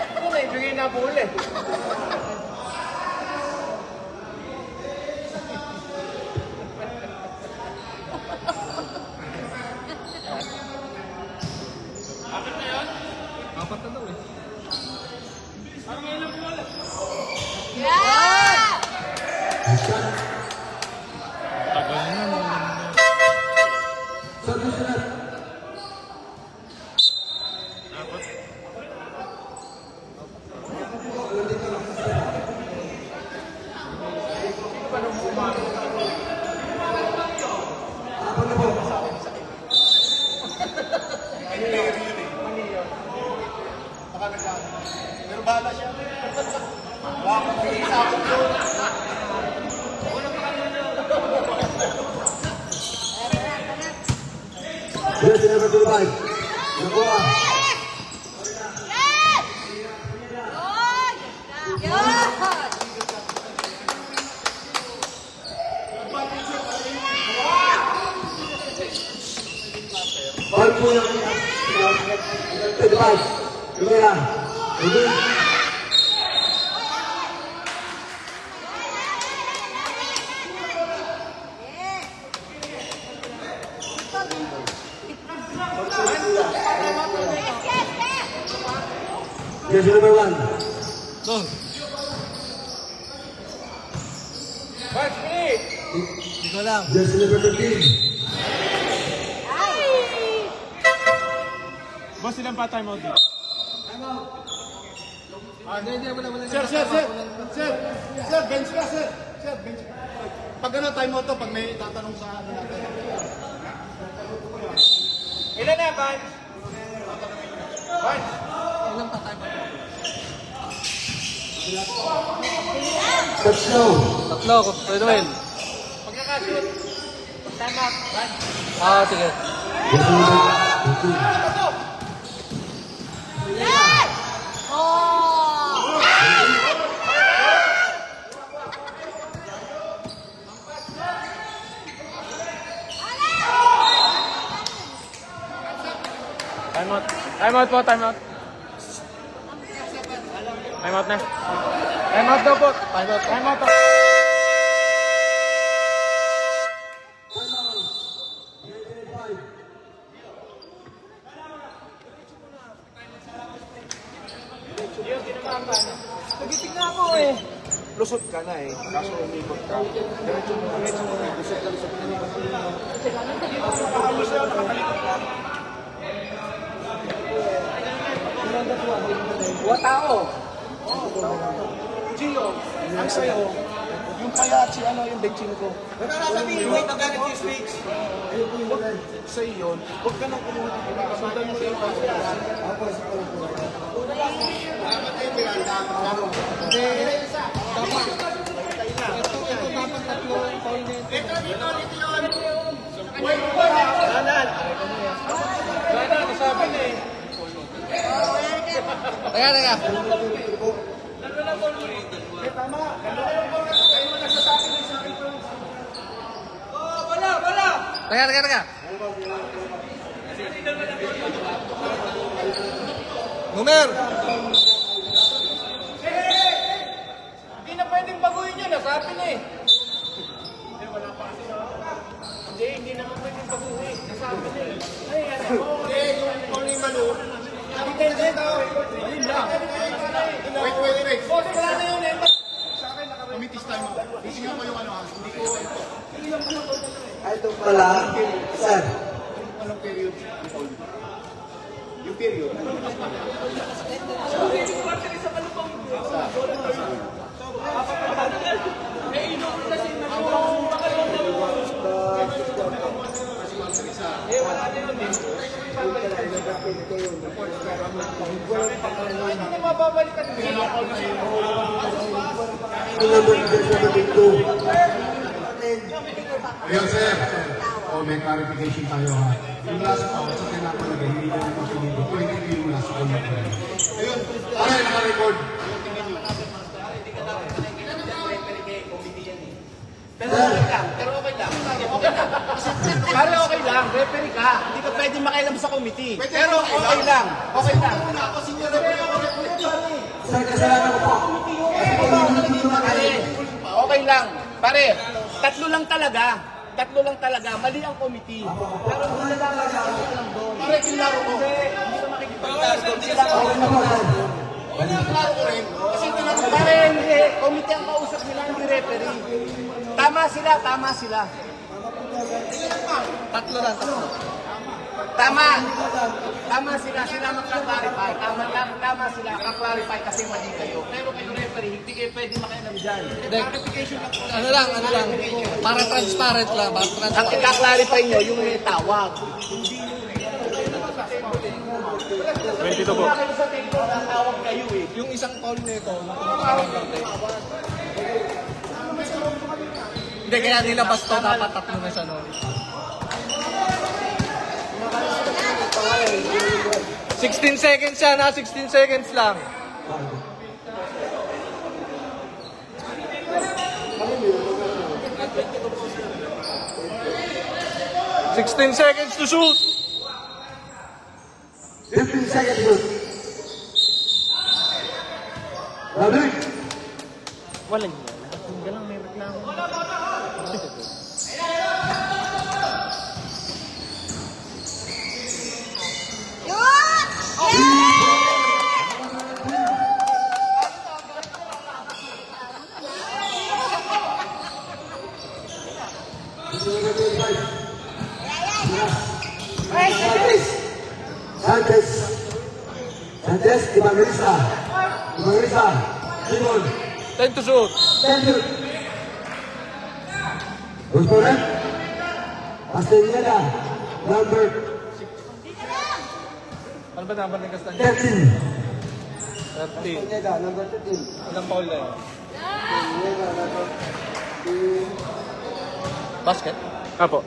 Ito na, ibigay na po ulit. Apat na daw eh. Yeah! Service net. Apat na po. Pero bahala siya. Baka sa ako doon. Jersey number 25. Nakuha. Ball po yung 35. Lumera. Again. Jersey number 1. Go. Hindi ko lang. Jersey number 13. Boss, ilan pa time out dito? Sir, bench ka, sir. Sir, bench ka. Pag ano, time out to, pag may tatanong sa ano natin. Ilan na, Van? Van? Ilang pa tayo? Touchdown. Tatlo. Pwede mo yun. Pagkakashoot, time out, Van. Sige. Jersey number 13. Time out. Time out po, time out. Time out na. Time out daw po. Time out. Time out. Lusot ka na eh. Kaso umikot ka. Diretso mo, lusot ka, lusot ka. Buwa tao. Gio, ang sayo, yung payachi, ano yung benching ko. Sabihin mo, pagkakit yung switch. Sa'yo yun, huwag ka nang kumuha. Sundan mo yung payachi. Teka. Teka. Numer! Hindi na pwedeng baguhin yun, nasabi na eh. Hindi naman pwedeng baguhin, nasabi na eh. Hindi, yung Tony Malu. Wait. Boss, wala na yun eh. Sa akin, nakamitis tayo mo. Isigaw ko yung ano ha. Hindi ko ito. Ito pala, sir. Anong period? Yung period. Hindi mababalikan mo. Ayun, sir. May clarification tayo ha. Yung last out sa pinapalagay, hindi na naman pinili. 20 yung last out. Ayun, para naka-record. Pero okay lang. Pare, okay lang. Referee ka. Hindi ka pwede makialam sa committee. Pero okay lang. Okay lang. Sir, kasalanan ko po. Pare, okay lang. Pare, tatlo lang talaga. Mali ang committee. Pero wala lang doon. Pare, kinlaro ko. Hindi ka makikipagtalo. Wala klaro ko rin. Kasi pare, hindi. Committee ang kausap nila, hindi referee. Tama sila. Tatlo lang. Tama sila magka-clarify. Tama sila ka-clarify kasi mali kayo. Pero kayo referee, hindi kayo pwede makialam dyan. Clarification lang. Ano lang. Para transparent lang. Ang ika-clarify nyo, yung may tawag. 22 po. Wala kayo sa table, ang tawag kayo eh. Yung isang call nito, tawag lang tayo. Hindi, kaya nilabas to, dapat tatlo na siya noon. 16 seconds yan ha, 16 seconds lang. $16 seconds to shoot. 15 seconds shoot. Labig. Wala niya. Hindi lang may reklamo. Sanchez, Ibangrisa. Simon. 10 to shoot. 10 shoot. Who's correct? Castañeda, number Ano ba number ng Castañeda? 13. 13. Castañeda, number 13. Ilang foul na yun? Basket? Apo.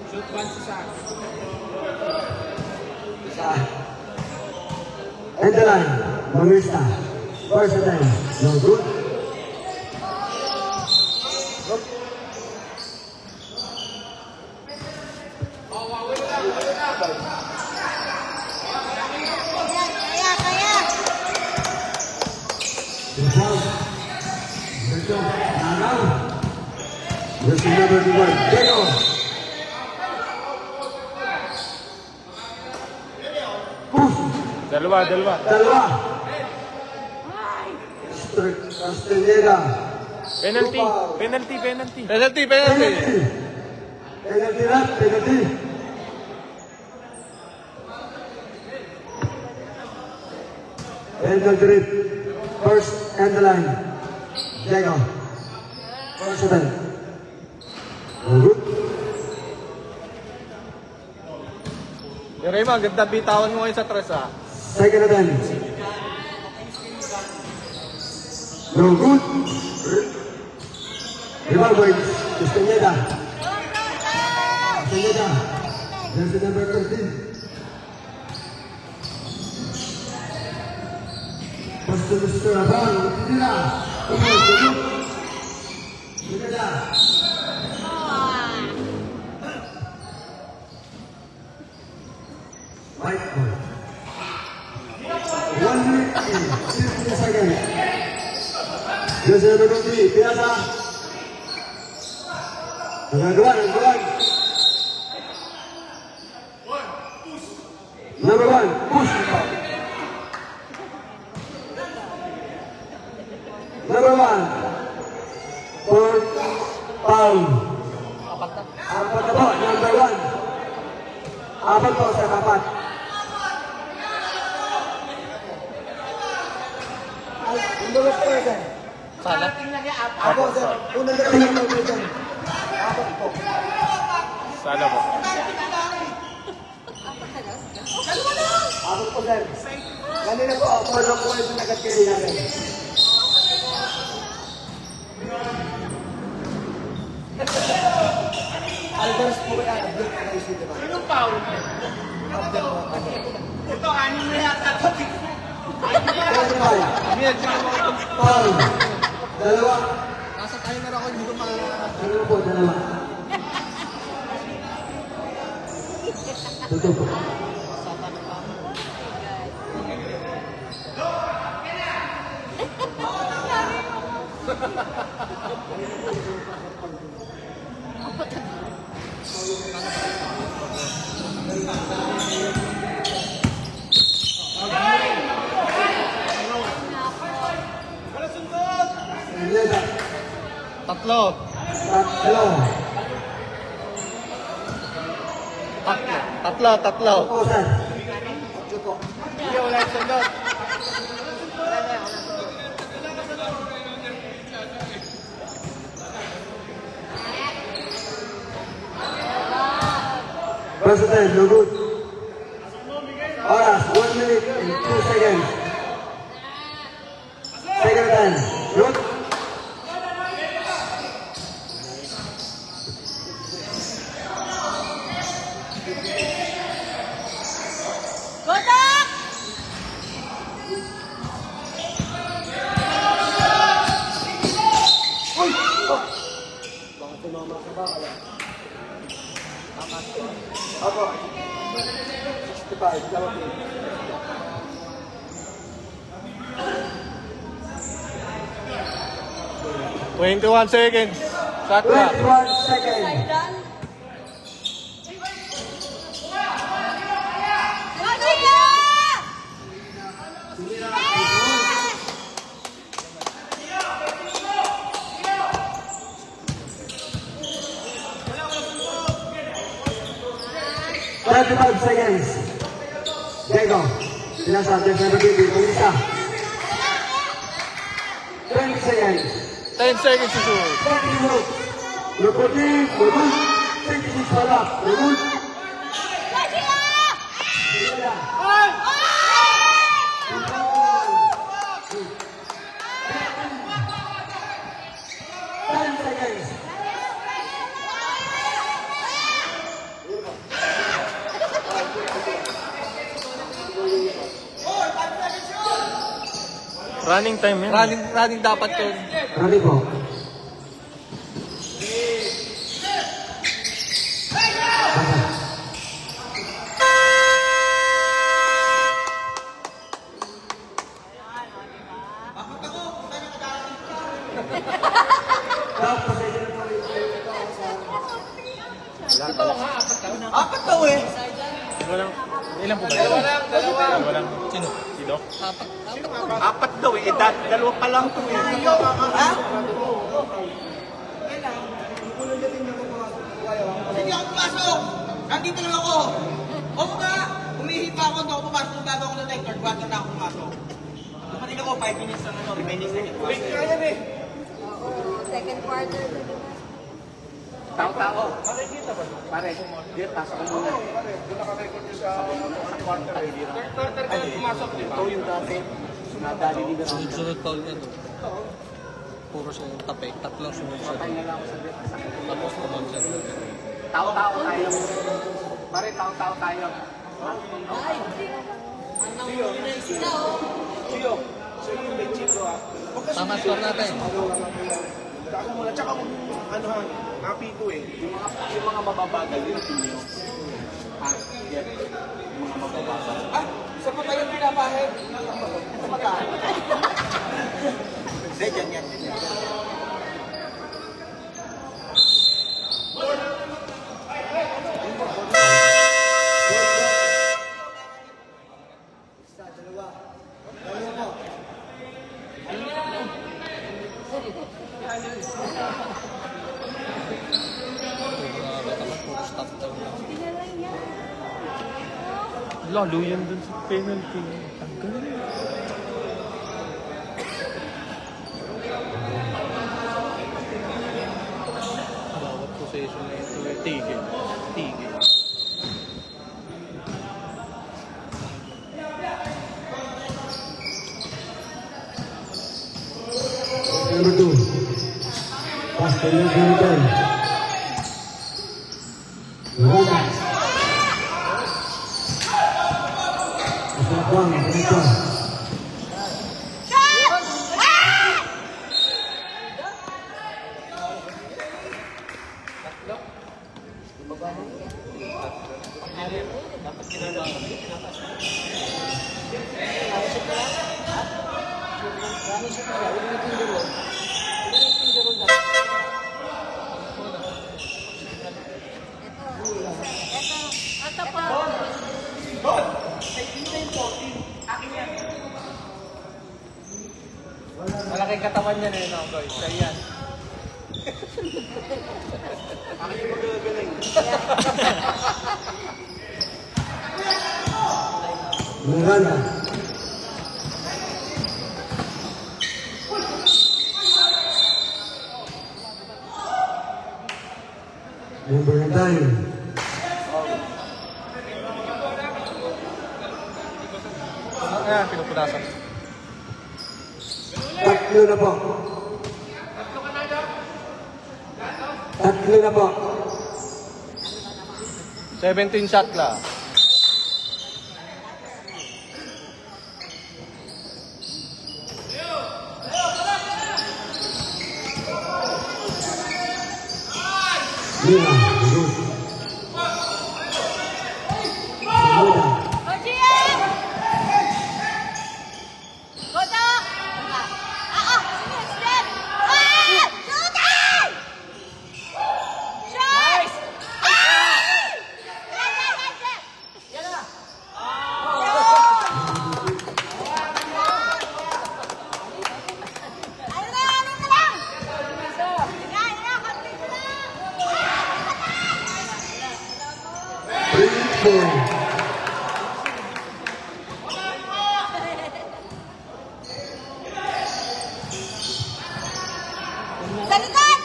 And the line, Mangrista. First time, no good. This is number 1. Diego. Dalawa. Dalawa. Castañeda. Penalty. Penalty, penalty. Penalty run, penalty. Penalty rip. First and the line. Diego. First and good. Yung Raymond, ganda bitawan mo ngayon sa tres ha. Second attempt. No good. Rebound points. Castañeda. There's the number 13. Pass to Mr. Abang. Titira. Castañeda. White ball. 1 minute and 50 seconds. There's the number 3. Pinasa. Nagagawa. Number 1, push. Number 1, fourth foul. Apat na po, number 1. Apat po sa kapat. Sana. Ako, sir. Unang dating ng person. Apat po. Sana po. Apat po, sir. Kanina po, ako lang po ito nagkakili natin. Alvarez po kaya, update ko kayo sila. Sinong foul? Update ko. Ito, anin na yata. Foul. Dalawa. Nasa timer ako, hindi ko Dalawa po, dalawa. Totoo po. Tatlo. Tatlo. Opo, sir. Hindi, wala yung sundot. First attempt, no good. Oras, 1 minute and 2 seconds. Second attempt, good. Coach, seconds. Shot clock. 21 seconds. Saidan. Twenty-five seconds. Diego. Sinasabi sa nabibig. Kung isa. 20 seconds. 10 seconds to shoot. 30 minutes. Reporting. Remote. 66 pala. Remote. Running time yan. Running dapat yun. Ready po. Apat daw eh. Walang, ilan po ba? Dalawa. Walang, sino? Si Doc? Apat daw eh. Dalawa pa lang to eh. Ha? Hindi ako pumasok. Nandito lang ako. Oo nga. Umihi pa ako. Hindi ako pumasok. Kung bago ako ng time card, bago na ako pumasok. Dumating ako 5 minutes na remaining second. Wait, kaya eh. Second quarter. Tao-tao. Pare, dito, pasok ko muna. Sa quarter. Quarter ka pumasok, di ba? Ito yung dati. Nadali din na. Sunod-sunod foul na to. Puro siya yung tapik. Tatlong sunod siya. Tapos kumag siya. Tao-tao tayo. Pare, tao-tao tayo. Gio, so yung may chito ah. Tama score natin. Ako muna, tsaka ano ha, happy ko eh. Yung mga mababagal, yun yung nyo. Ah, yan. Yung mga mababagal. Ah, sa pa ba yung pinapahid? Sa mataan. Hindi, yan. Lalo yan dun sa penalty. Ang galing. Bawat possession na ito. Tigil. Number 2. Pass to number 10. Malaking katawan niya na yun, guys. Kaya yan. Miranda. Number 9. Ayan, pinupunasan. Tatlo na po. Tatlo na po. 17 shot la. Lima. Good. Lima. Sa likod!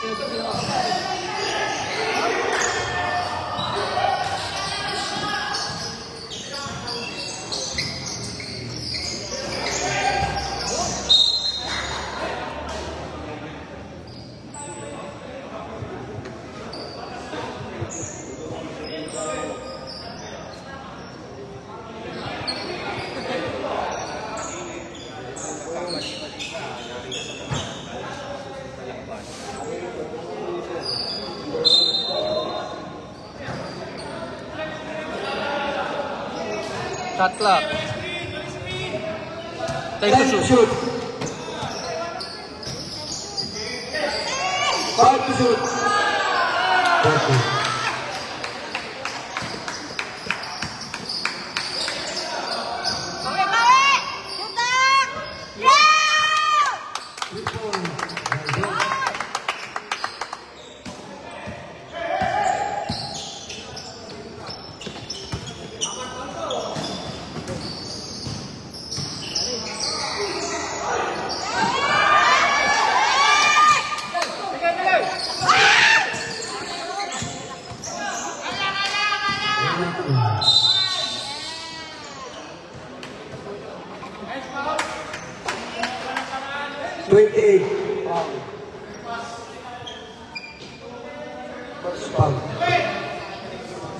Shot clock. Time to shoot. Shoot. Foul to shoot. Okay. Okay, Mawe! Shoot up! Yeah! 3 points. 28. First foul.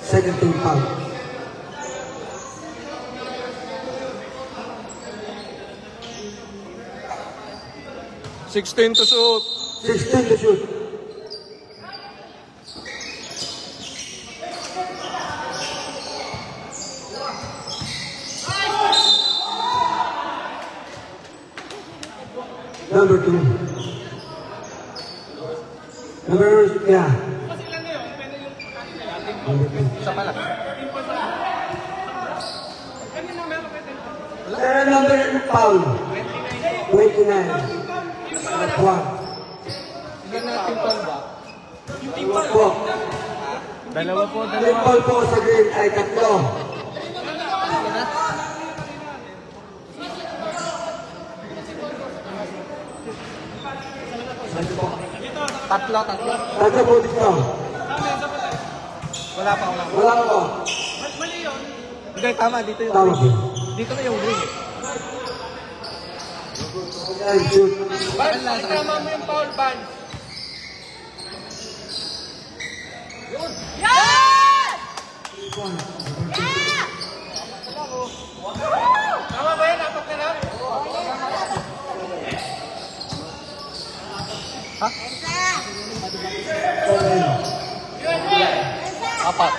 Second team foul. 16 to shoot. 16 to shoot. Number 2. Yeah. Number 2. Isa pa lang. Number foul. 29. Number 1. Ilan natin tol ba? Po. Dalawa po, Yung dalawa. ball po sa green ay 3. Tatlo. Tatlo po dito. Wala pa ako. Wala po. Hindi, tama. Dito yung Tama green. po. Dito na yung green. Ayan, shoot. Tama mo yung foul ban. Yeah! Tama ba yan? Apat na lang? Ha? Apat.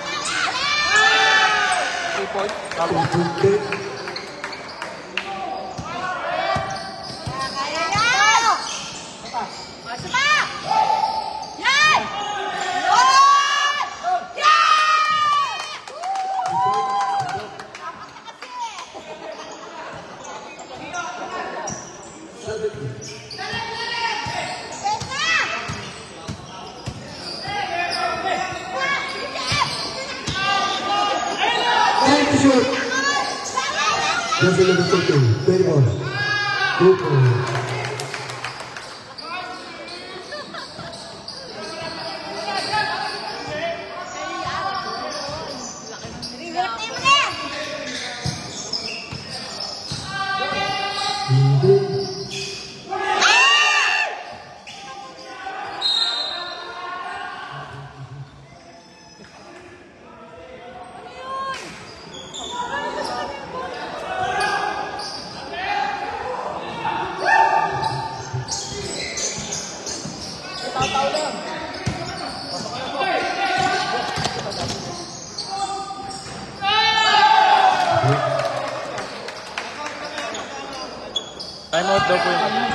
3 points. Shoot. That's another 2. Very good. 2 points. Time out daw po yun.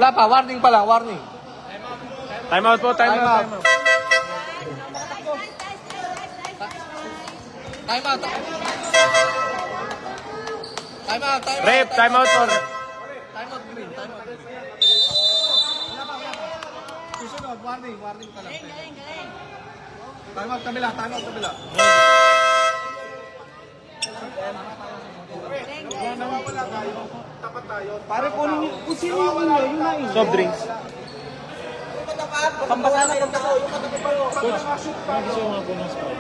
Wala pa, warning pa lang, warning. Time out po, time out. Time out. Time out, time out. Rep, time out po. Time out, green, time out. Wala pa. Susunod, warning pa lang. Time out, kabila. Nawawala tayo. Tapat tayo. Pare, kung sino yung inyo, yun na inyo. Soft drinks. Pambasa na yung tao. Yung katabi pa yun. Gusto ko nga po ng spot.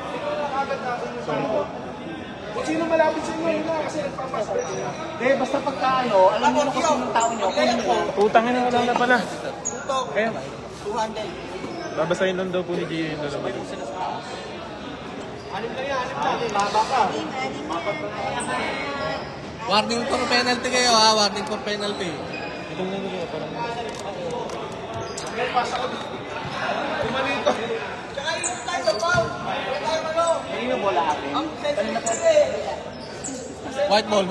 Kung sino malapit sa inyo, yun na. Kasi nagpapasa. Hindi, basta pagka ano, alam mo na kung sino tao nyo. Kunin mo. Putangin na wala na pala. Kaya, 200. babasahin lang daw po ni Gio yung dalawa. Anim lang yan, Baba ka. Warning for penalty kayo ha, warning for penalty. Itong nagagawa, parang... May pasa ko dito. Kumalito. Tsaka yung tayo sa foul. May tayo ano. Hindi na bola akin. Ang sensitive. White ball.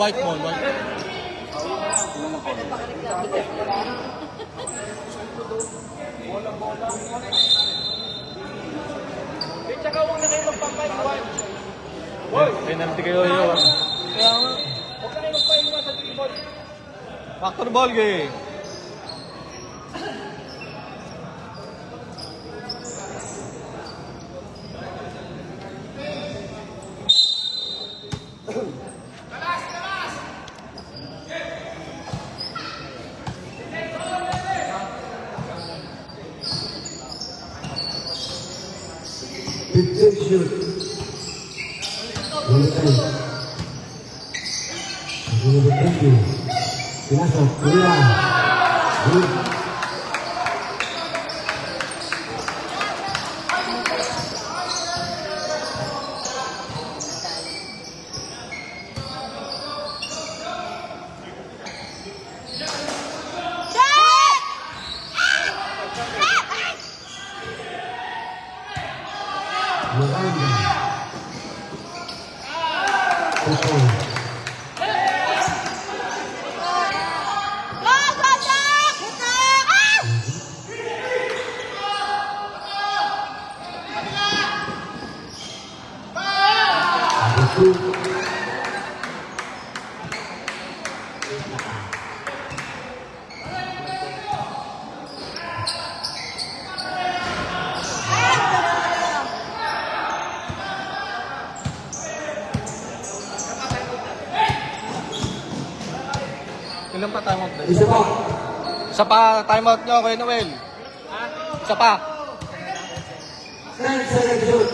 Tsaka huwag na kayo magpapaiwan. Penalty kayo yun. Kaya nga. Huwag na kayo magpaiwan sa dribble. Back to the ball game. Shoot. Pinasok, Kuya. Ilan pa timeout din? Isa pa. Isa pa timeout nyo kay Noel. Isa pa. 10 seconds shoot.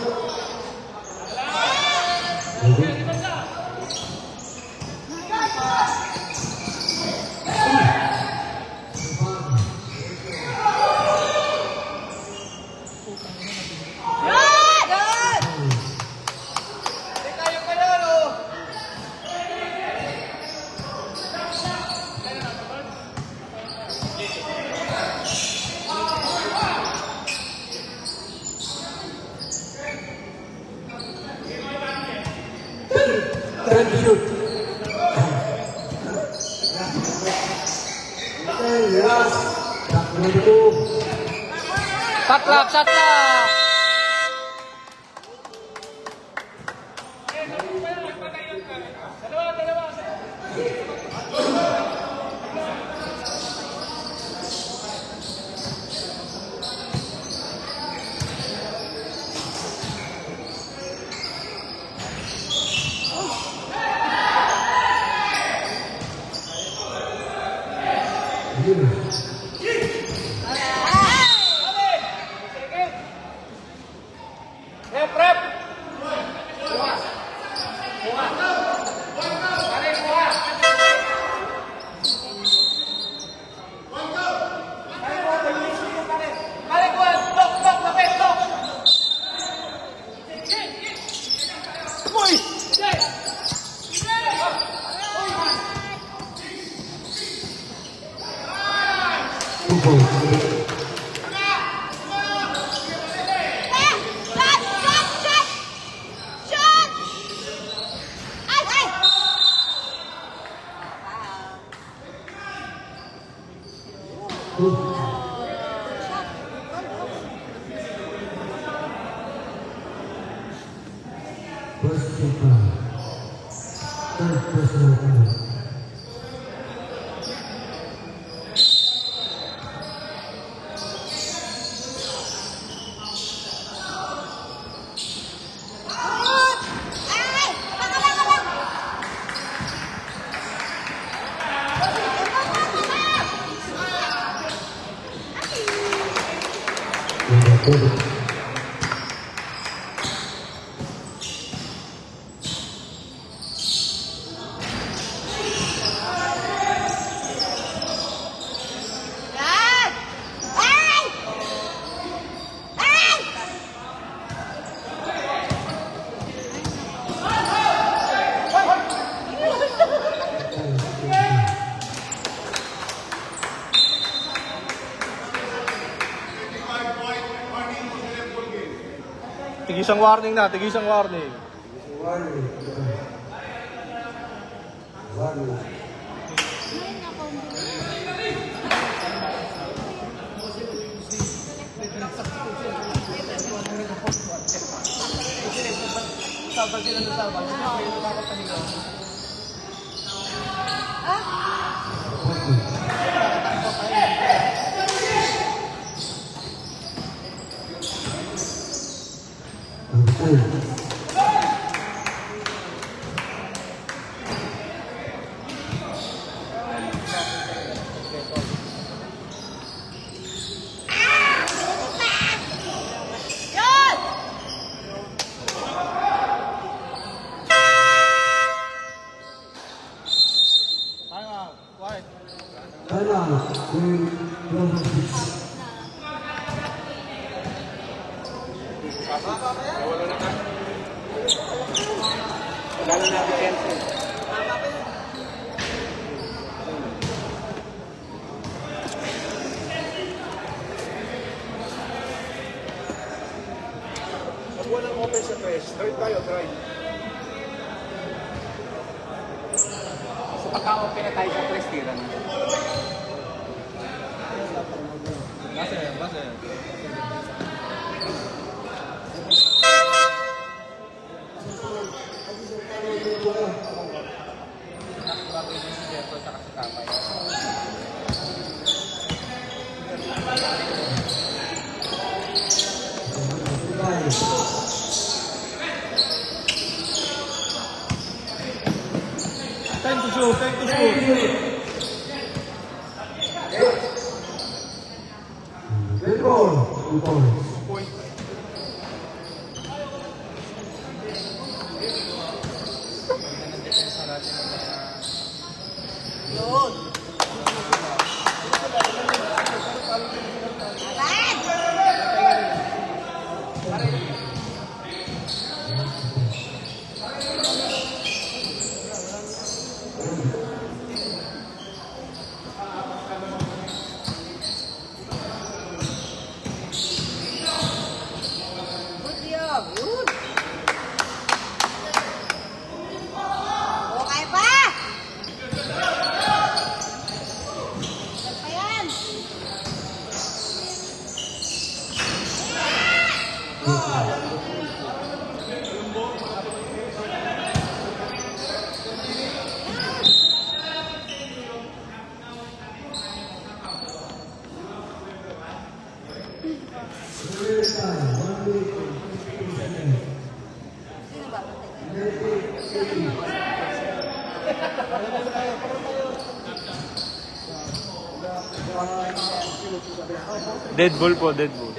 Shot clock. First free foul. Third personal foul. Tigisang warning na, tigisang warning. Warning. Warning. Sabag sila na sabag. Walang open sa press. Third tayo, try. So pagka-open na tayo sa press, tira na. Base. Time to shoot. Good ball. Good ball. Dead ball po, dead ball.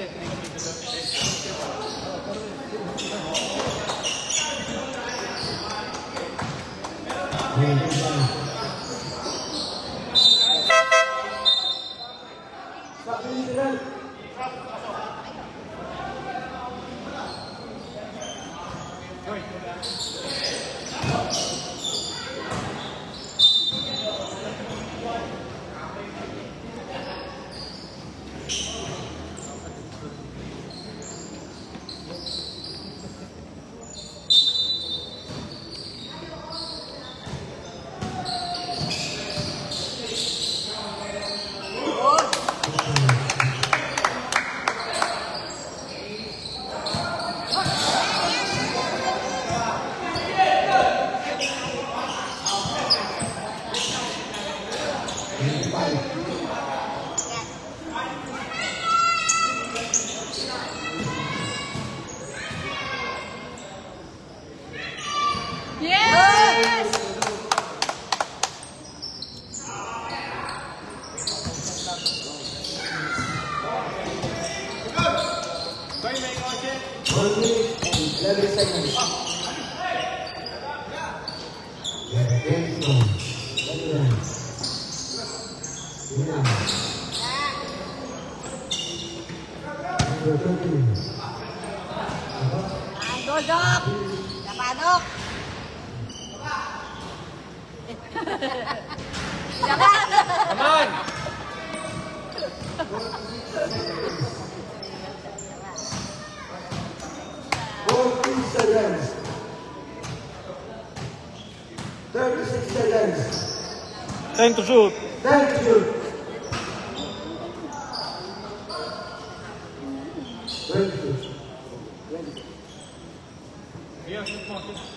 Papadok! Come on! 14 seconds. 36 seconds. Time to shoot. Time to shoot. 22. Yeah, shoot mo.